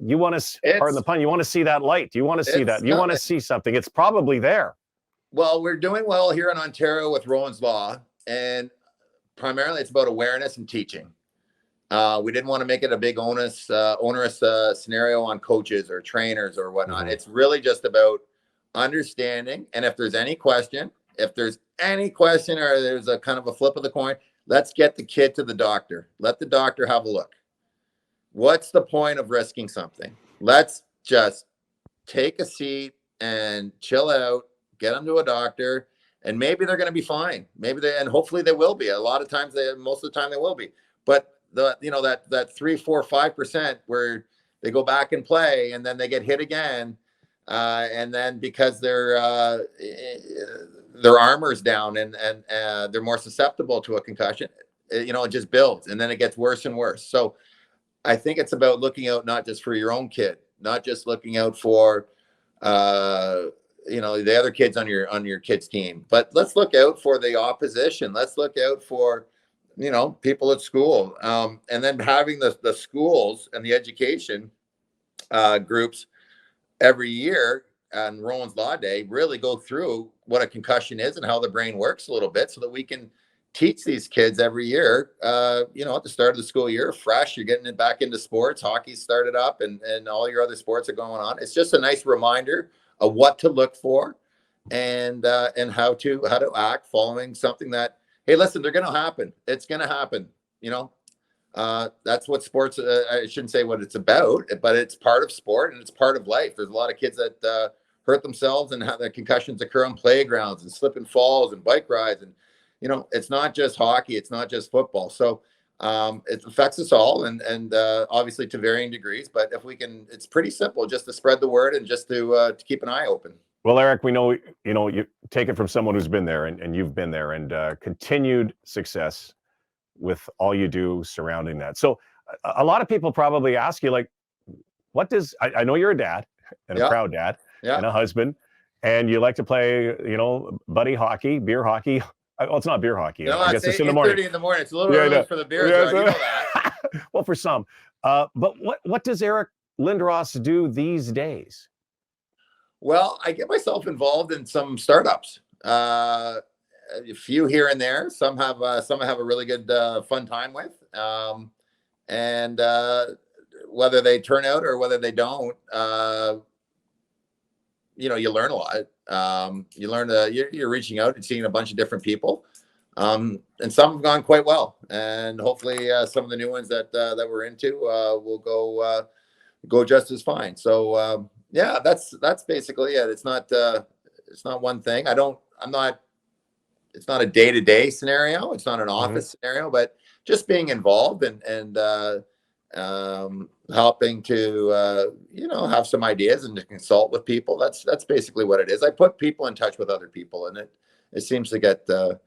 S2: pardon the pun, you want to see that light. You want to see that. You want to see something. It's probably there. Well,
S3: we're doing well here in Ontario with Rowan's Law, and primarily it's about awareness and teaching. We didn't want to make it a big onerous scenario on coaches or trainers or whatnot. Mm-hmm. It's really just about understanding. And if there's any question or there's a kind of a flip of the coin, let's get the kid to the doctor. Let the doctor have a look. What's the point of risking something? Let's just take a seat and chill out, get them to a doctor, and maybe they're going to be fine. And hopefully they will be. A lot of times, most of the time they will be. But that 3, 4, 5% where they go back and play and then they get hit again, and then because their armor's down and they're more susceptible to a concussion, it just builds and then it gets worse and worse. So I think it's about looking out not just for your own kid, not just looking out for the other kids on your kids' team, but let's look out for the opposition. Let's look out for people at school, and then having the schools and the education groups every year on Rowan's Law Day really go through what a concussion is and how the brain works a little bit, so that we can teach these kids every year. At the start of the school year, fresh, you're getting it back into sports. Hockey started up, and all your other sports are going on. It's just a nice reminder of what to look for, and how to act following something that. Hey, listen, they're going to happen. It's going to happen. That's what sports, I shouldn't say what it's about, but it's part of sport and it's part of life. There's a lot of kids that hurt themselves and have the concussions occur on playgrounds and slip and falls and bike rides. And, it's not just hockey. It's not just football. So it affects us all and obviously to varying degrees. But if we can, it's pretty simple just to spread the word and just to keep an eye open.
S2: Well, Eric, we know, you take it from someone who's been there and you've been there, and continued success with all you do surrounding that. So a lot of people probably ask you, like, I know you're a dad and a proud dad and a husband, and you like to play, buddy hockey, beer hockey. Well, it's not beer hockey.
S3: No, I guess it's in the morning. 8:30 in the morning. It's a little early for the beer. Yeah, you know that.
S2: Well, for some. But what does Eric Lindros do these days?
S3: Well, I get myself involved in some startups, a few here and there. Some have a really good fun time with, and whether they turn out or whether they don't, you learn a lot. You learn you're reaching out and seeing a bunch of different people, and some have gone quite well. And hopefully, some of the new ones that we're into will go just as fine. So. Yeah, that's basically it. It's not one thing. It's not a day-to-day scenario. It's not an office scenario, but just being involved and helping to have some ideas and to consult with people. That's basically what it is. I put people in touch with other people, and it seems to get over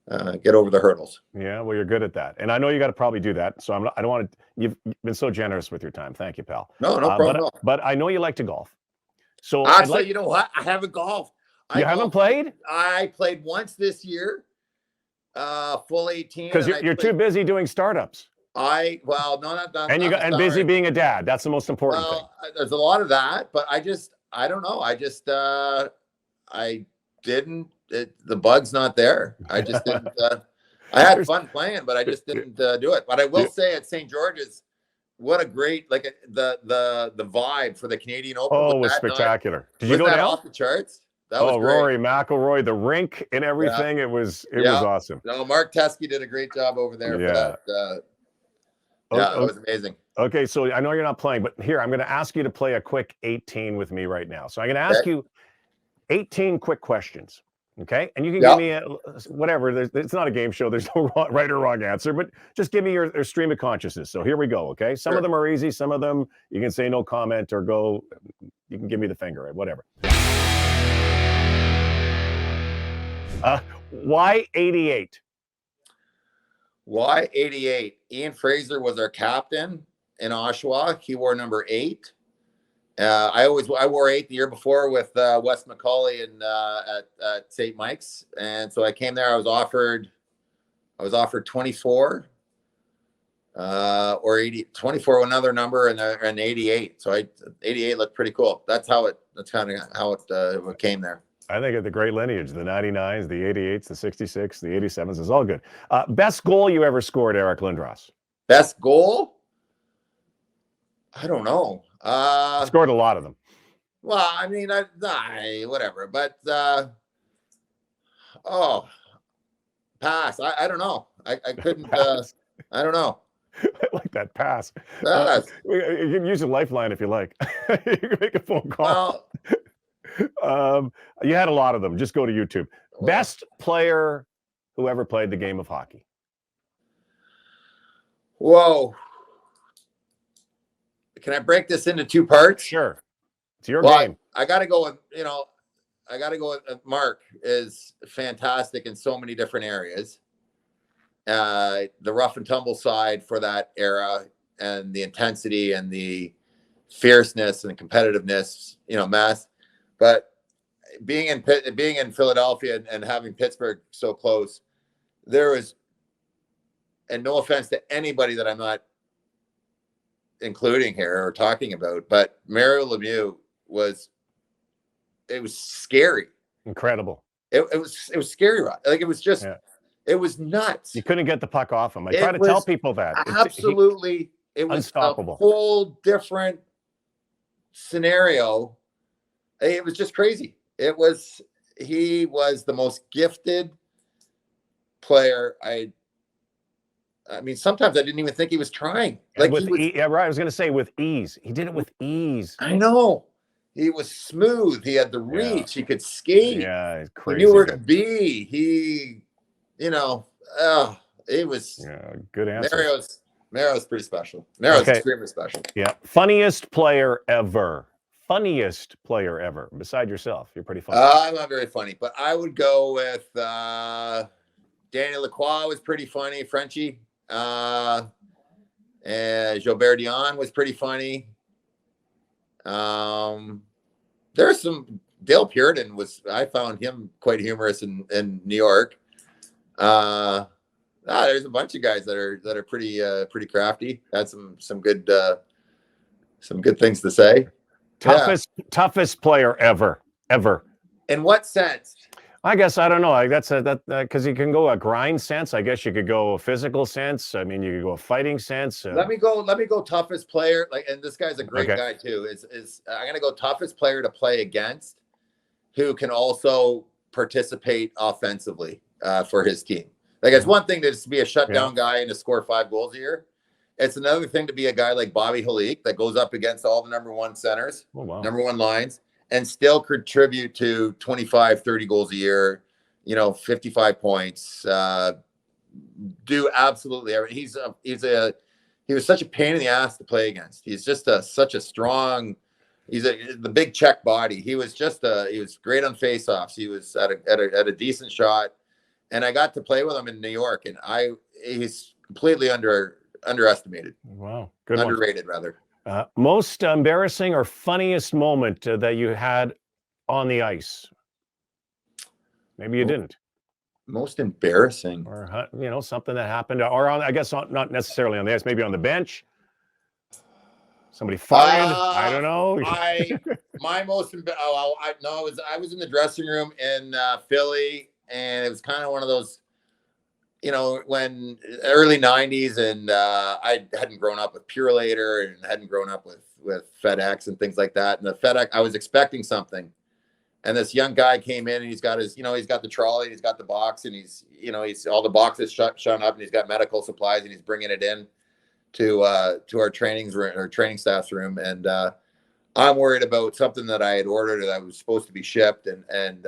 S3: the hurdles.
S2: Yeah, well, you're good at that, and I know you got to probably do that. So I don't want to. You've been so generous with your time. Thank you, pal.
S3: No problem.
S2: But I know you like to golf. So
S3: actually, you know what? I haven't golfed.
S2: You haven't played?
S3: I played once this year, full 18.
S2: Because you're too busy doing startups.
S3: And
S2: busy being a dad. That's the most important thing.
S3: There's a lot of that, but I don't know. I didn't. The bug's not there. I just didn't. I had fun playing, but I just didn't do it. But I will say at St. George's, what a great the vibe for the Canadian Open.
S2: Oh, it was spectacular. Did you go down?
S3: Off the charts? That was great.
S2: Rory McIlroy, the rink and everything. Yeah. It was awesome.
S3: No, Mark Teskey did a great job over there for that. It was amazing.
S2: Okay, so I know you're not playing, but here, I'm going to ask you to play a quick 18 with me right now. So I'm going to ask you 18 quick questions, okay? And you can give me whatever. It's not a game show. There's no right or wrong answer, but just give me your stream of consciousness. So here we go, okay? Some of them are easy. Some of them, you can say no comment or go, you can give me the finger, right? Whatever. Why 88?
S3: Why 88? Ian Fraser was our captain in Oshawa. He wore number 8. I wore 8 the year before with Wes McCauley and at St. Mike's, and so I came there. I was offered 24 or 80, 24 another number, and 88. So 88 looked pretty cool. That's kind of how it came there.
S2: I think of the great lineage, the 99s, the 88s, the 66, the 87s is all good. Best goal you ever scored, Eric Lindros?
S3: Best goal? I don't know.
S2: Scored a lot of them.
S3: Well, I mean, whatever. But pass. I don't know. I couldn't. I don't know.
S2: I like that pass. You can use a lifeline if you like. You can make a phone call. You had a lot of them. Just go to YouTube. Best player who ever played the game of hockey.
S3: Whoa. Can I break this into 2 parts?
S2: Sure. It's your game.
S3: I got to go with, Mark is fantastic in so many different areas. The rough and tumble side for that era, and the intensity and the fierceness and competitiveness, mass. But being in Philadelphia and having Pittsburgh so close, there was, and no offense to anybody that I'm not including here or talking about, but Mario Lemieux was scary.
S2: Incredible.
S3: It was scary. Like, it was just, it was nuts.
S2: You couldn't get the puck off him. I try to tell people that.
S3: Absolutely. It was unstoppable. A whole different scenario. It was just crazy. He was the most gifted player. I mean, sometimes I didn't even think he was trying.
S2: Like, right. I was going to say with ease. He did it with ease.
S3: I know. He was smooth. He had the reach. He could skate.
S2: Yeah, crazy.
S3: He knew where to be. It was.
S2: Yeah, good answer.
S3: Mario's pretty special. Mario's extremely special.
S2: Yeah. Funniest player ever. Funniest player ever, beside yourself. You're pretty funny.
S3: I'm not very funny, but I would go with Danny Lacroix was pretty funny. Frenchie. And Gilbert Dion was pretty funny. There's some Dale Puritan I found him quite humorous in New York. There's a bunch of guys that are pretty crafty. Had some good things to say.
S2: Toughest player ever.
S3: In what sense?
S2: I guess I don't know. That's because you can go a grind sense. I guess you could go a physical sense. I mean, you could go a fighting sense.
S3: Let me go toughest player. And this guy's a great guy too. I'm gonna go toughest player to play against, who can also participate offensively for his team. Like, it's one thing to just be a shutdown guy and to score 5 goals a year. It's another thing to be a guy like Bobby Halik that goes up against all the number 1 centers, number 1 lines, and still contribute to 25, 30 goals a year, 55 points, do absolutely everything. He was such a pain in the ass to play against. He's just such a strong, the big check body. He was great on faceoffs. He was at a decent shot. And I got to play with him in New York, and he's completely underestimated.
S2: Wow.
S3: Underrated, rather.
S2: Most embarrassing or funniest moment that you had on the ice? Maybe you didn't.
S3: Most embarrassing,
S2: or something that happened, or I guess not necessarily on the ice, maybe on the bench. Somebody farted. I don't know.
S3: My most I was in the dressing room in Philly, and it was kind of one of those, when early 90s, and I hadn't grown up with Purelator and hadn't grown up with FedEx and things like that. And the FedEx, I was expecting something, And this young guy came in, and he's got his, he's got the trolley, he's got the box, and he's all the boxes shut up, and he's got medical supplies, and he's bringing it in to our training staff's room. And I'm worried about something that I had ordered that was supposed to be shipped, and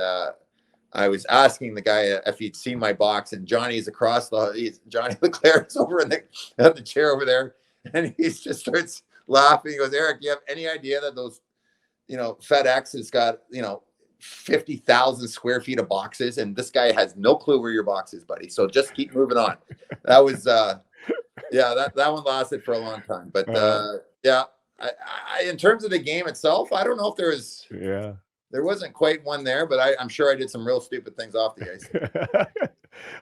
S3: I was asking the guy if he'd seen my box, and Johnny Leclerc is over in the chair over there, and he just starts laughing. He goes, "Eric, do you have any idea that those, FedEx has got, 50,000 square feet of boxes, and this guy has no clue where your box is, buddy. So just keep moving on." That was, that one lasted for a long time. But I in terms of the game itself, I don't know if there wasn't quite one there, but I'm sure I did some real stupid things off the ice.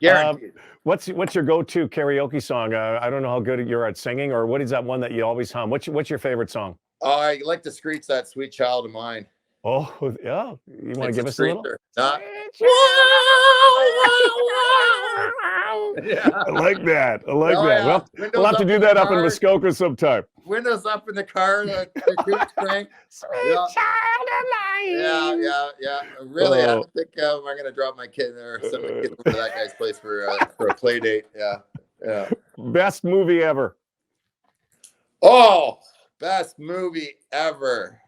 S3: Guaranteed.
S2: What's your go-to karaoke song? I don't know how good you're at singing, or what is that one that you always hum? What's your favorite song?
S3: Oh, I like to screech that "Sweet Child of Mine."
S2: Oh, yeah. You want to give us a little?
S3: Yeah.
S2: I like that. Yeah. We'll have to do that up in Muskoka sometime.
S3: Windows up in the car, the cooch crank.
S2: Sweet child of mine.
S3: Yeah. Really, I don't think I'm going to drop my kid or send my kid over to that guy's place for a play date. Yeah.
S2: Best movie ever.
S3: Oh, best movie ever.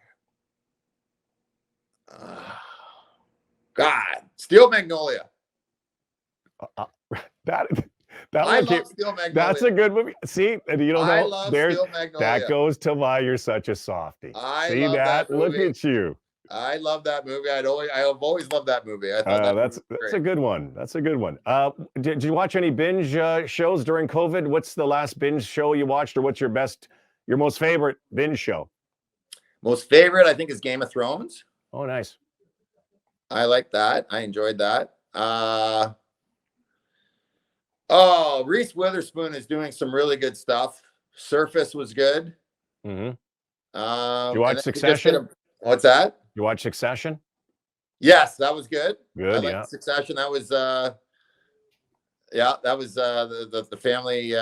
S3: God, Steel Magnolia.
S2: That
S3: I love Steel Magnolia.
S2: That's a good movie. See, and you don't know.
S3: I love Steel Magnolia.
S2: That goes to why you're such a softie. See that? Look at you.
S3: I love that movie. I have always loved that movie. I thought
S2: that's a good one. That's a good one. Did you watch any binge shows during COVID? What's the last binge show you watched, or what's your most favorite binge show?
S3: Most favorite, I think, is Game of Thrones.
S2: Oh, nice.
S3: I like that. I enjoyed that. Reese Witherspoon is doing some really good stuff. Surface was good.
S2: Mm-hmm. You watch Succession?
S3: What's that?
S2: You watch Succession?
S3: Yes, that was good.
S2: Good,
S3: I liked Succession. That was that was the family.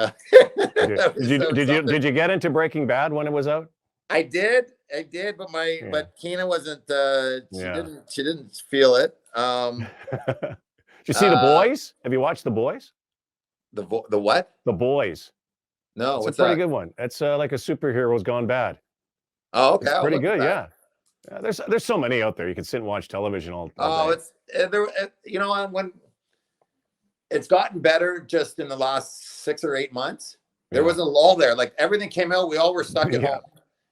S2: Did you get into Breaking Bad when it was out?
S3: I did, but Keena wasn't. She didn't feel it.
S2: Did you see The Boys? Have you watched The Boys?
S3: The what?
S2: The Boys.
S3: No,
S2: it's
S3: what's
S2: a pretty
S3: that?
S2: good one. It's like a superhero's gone bad.
S3: Oh, okay.
S2: It's pretty good. Yeah. There's so many out there. You can sit and watch television all day.
S3: It's there. When it's gotten better just in the last 6 or 8 months. There was a lull there. Like everything came out, we all were stuck at home.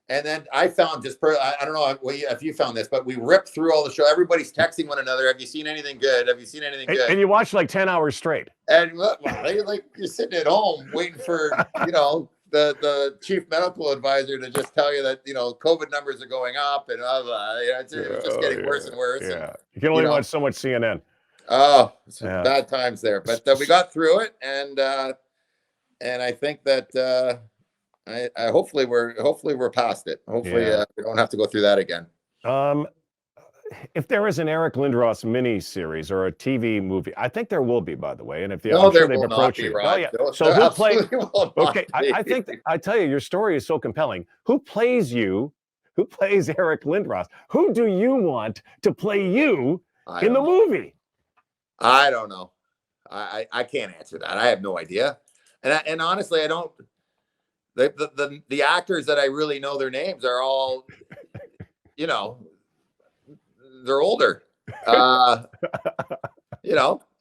S3: And then I found I don't know if you found this, but we ripped through all the show. Everybody's texting one another. Have you seen anything good? Have you seen anything good?
S2: And you watched like 10 hours straight.
S3: And look, you're sitting at home waiting for, the chief medical advisor to just tell you that, COVID numbers are going up and blah, blah. It's just getting worse and worse.
S2: Yeah.
S3: And,
S2: you can only watch so much CNN.
S3: Oh, bad times there. But we got through it. And I think that, I hopefully we're past it. Hopefully we don't have to go through that again.
S2: If there is an Eric Lindros mini series or a TV movie, I think there will be, by the way. And if
S3: I'm sure they've approached you.
S2: Oh, yeah. So who plays? Okay, I tell you, your story is so compelling. Who plays you? Who plays Eric Lindros? Who do you want to play you in the movie?
S3: I don't know. I can't answer that. I have no idea. And honestly, I don't. The actors that I really know their names are all, they're older. I'm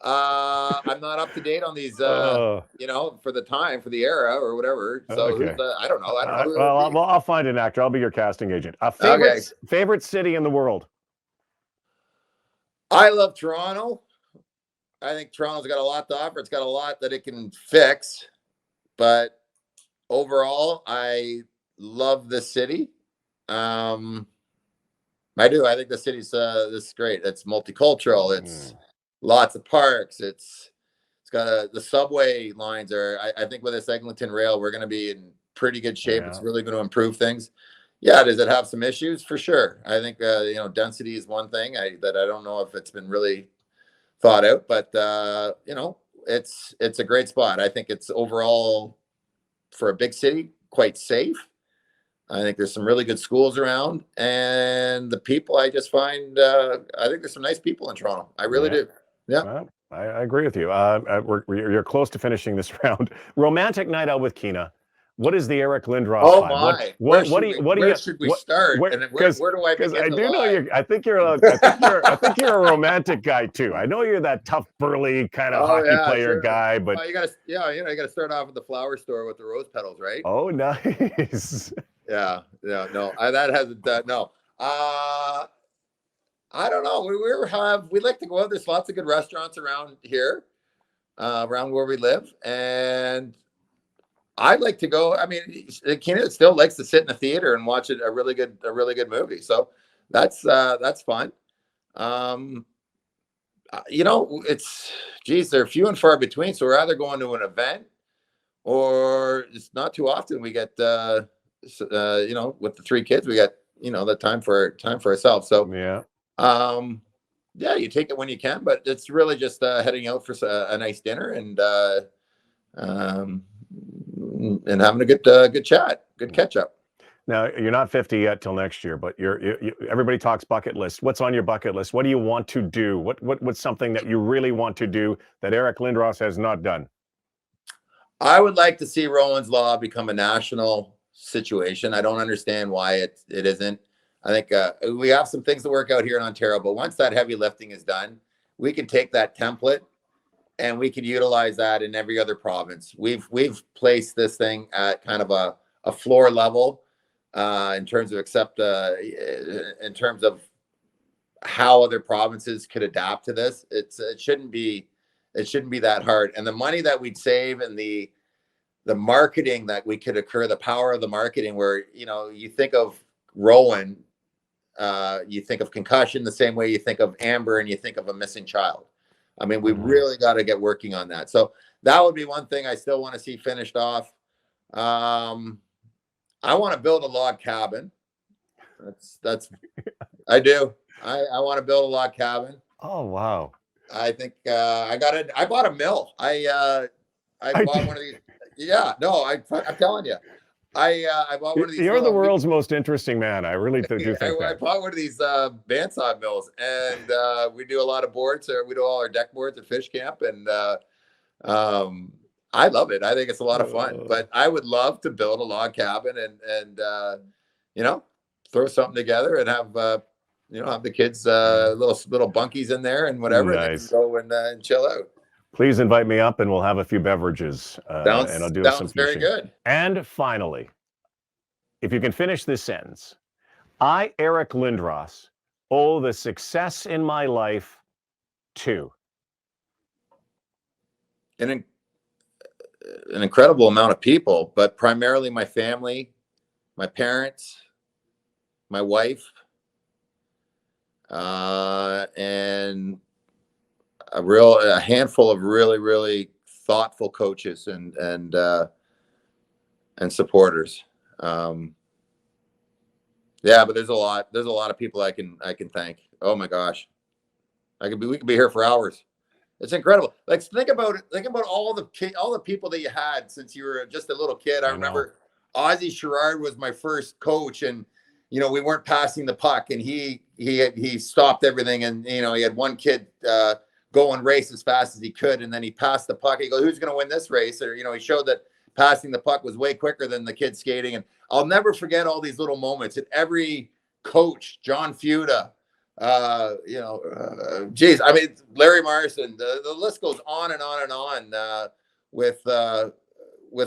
S3: not up to date on these, for the era or whatever. So I don't know.
S2: Well, I'll find an actor. I'll be your casting agent. Favorite city in the world?
S3: I love Toronto. I think Toronto's got a lot to offer. It's got a lot that it can fix, but overall, I love the city. I do. I think the city's this is great. It's multicultural. It's lots of parks. It's got the subway lines are. I think with this Eglinton rail, we're going to be in pretty good shape. Yeah. It's really going to improve things. Yeah, does it have some issues? For sure. I think density is one thing that I don't know if it's been really thought out, but it's a great spot. I think it's overall, for a big city, quite safe. I think there's some really good schools around, and the people I just find, I think there's some nice people in Toronto. I really do. Yeah.
S2: Well, I agree with you. You're close to finishing this round. Romantic night out with Keena. What is the Eric Lindros
S3: Oh
S2: vibe?
S3: my!
S2: Where should
S3: we start? And where do I begin?
S2: Because I
S3: to
S2: do know
S3: lie?
S2: you. I think you're a romantic guy too. I know you're that tough, burly kind of hockey player guy. But
S3: well, you gotta start off at the flower store with the rose petals, right?
S2: Oh, nice.
S3: Yeah. No, that hasn't. No. I don't know. We like to go out. There's lots of good restaurants around here, around where we live, and I'd like to go. I mean, Keena still likes to sit in the theater and watch a really good movie. So that's fun. They're few and far between. So we're either going to an event, or it's not too often we get, with the 3 kids, we got, the time for ourselves. So you take it when you can, but it's really just heading out for a nice dinner and having a good chat, good catch up.
S2: Now, you're not 50 yet till next year, but everybody talks bucket list. What's on your bucket list? What do you want to do? What's something that you really want to do that Eric Lindros has not done?
S3: I would like to see Rowan's Law become a national situation. I don't understand why it isn't. I think we have some things to work out here in Ontario, but once that heavy lifting is done, we can take that template and we can utilize that in every other province. We've placed this thing at kind of a floor level in terms of how other provinces could adapt to this. It shouldn't be that hard. And the money that we'd save and the marketing that we could occur, the power of the marketing, where you think of Rowan, you think of concussion the same way you think of Amber and you think of a missing child. I mean, we really got to get working on that. So that would be one thing I still want to see finished off. I want to build a log cabin. That's I do. I want to build a log cabin.
S2: Oh, wow.
S3: I think I bought a mill. I bought one of these. Yeah, no, I'm telling you. I bought one of these.
S2: You're the world's most interesting man. I really do think that.
S3: I bought one of these bandsaw mills, and we do a lot of boards. We do all our deck boards at Fish Camp, and I love it. I think it's a lot of fun. But I would love to build a log cabin and throw something together and have have the kids little bunkies in there and whatever,
S2: nice.
S3: And go and chill out.
S2: Please invite me up and we'll have a few beverages and I'll do some fishing.
S3: Very good.
S2: And finally, if you can finish this sentence, I, Eric Lindros, owe the success in my life to
S3: an incredible amount of people, but primarily my family, my parents, my wife, and a handful of really, really thoughtful coaches and supporters. But there's a lot of people I can thank. Oh my gosh. We could be here for hours. It's incredible. Like think about all the people that you had since you were just a little kid. I remember Ozzie Sherrard was my first coach, and we weren't passing the puck, and he stopped everything, and he had one kid go and race as fast as he could, and then he passed the puck. He goes, "Who's going to win this race?" Or he showed that passing the puck was way quicker than the kid skating. And I'll never forget all these little moments. And every coach, John Fuda, geez, I mean, Larry Morrison, the list goes on and on and on with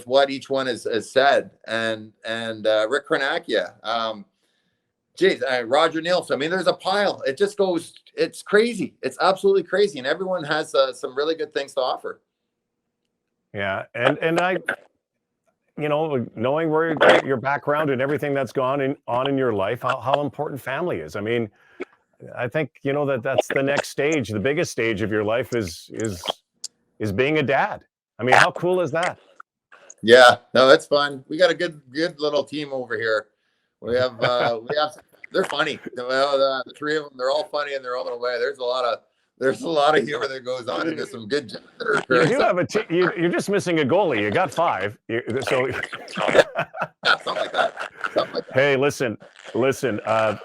S3: what each one has said, and Rick Kronakia, Roger Nielsen. I mean, there's a pile. It just goes. It's crazy. It's absolutely crazy, and everyone has some really good things to offer.
S2: Yeah, and I, knowing where your background and everything that's gone on in your life, how important family is. I mean, I think that's the next stage. The biggest stage of your life is being a dad. I mean, how cool is that?
S3: Yeah, no, that's fun. We got a good little team over here. We have they're funny. The 3 of them, they're all funny in their own way. There's a lot of humor that goes on into some good.
S2: You do have a team. You're just missing a goalie. You got 5.
S3: Yeah, something like that.
S2: Hey, listen.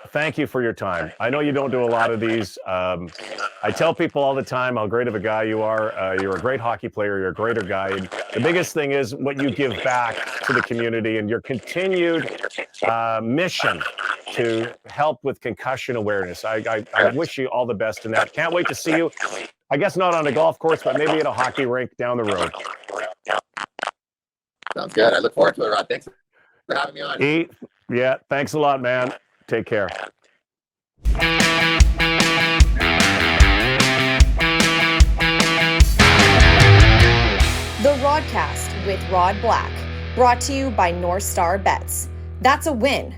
S2: Thank you for your time. I know you don't do a lot of these. I tell people all the time how great of a guy you are. You're a great hockey player. You're a greater guy. And the biggest thing is what you give back to the community and your continued mission to help with concussion awareness. I wish you all the best in that. Can't wait to see you. I guess not on a golf course, but maybe at a hockey rink down the road.
S3: Sounds good. I look forward to it, Rod. Thanks for having me on.
S2: Yeah, thanks a lot, man. Take care.
S1: The Rodcast with Rod Black, brought to you by North Star Bets. That's a win.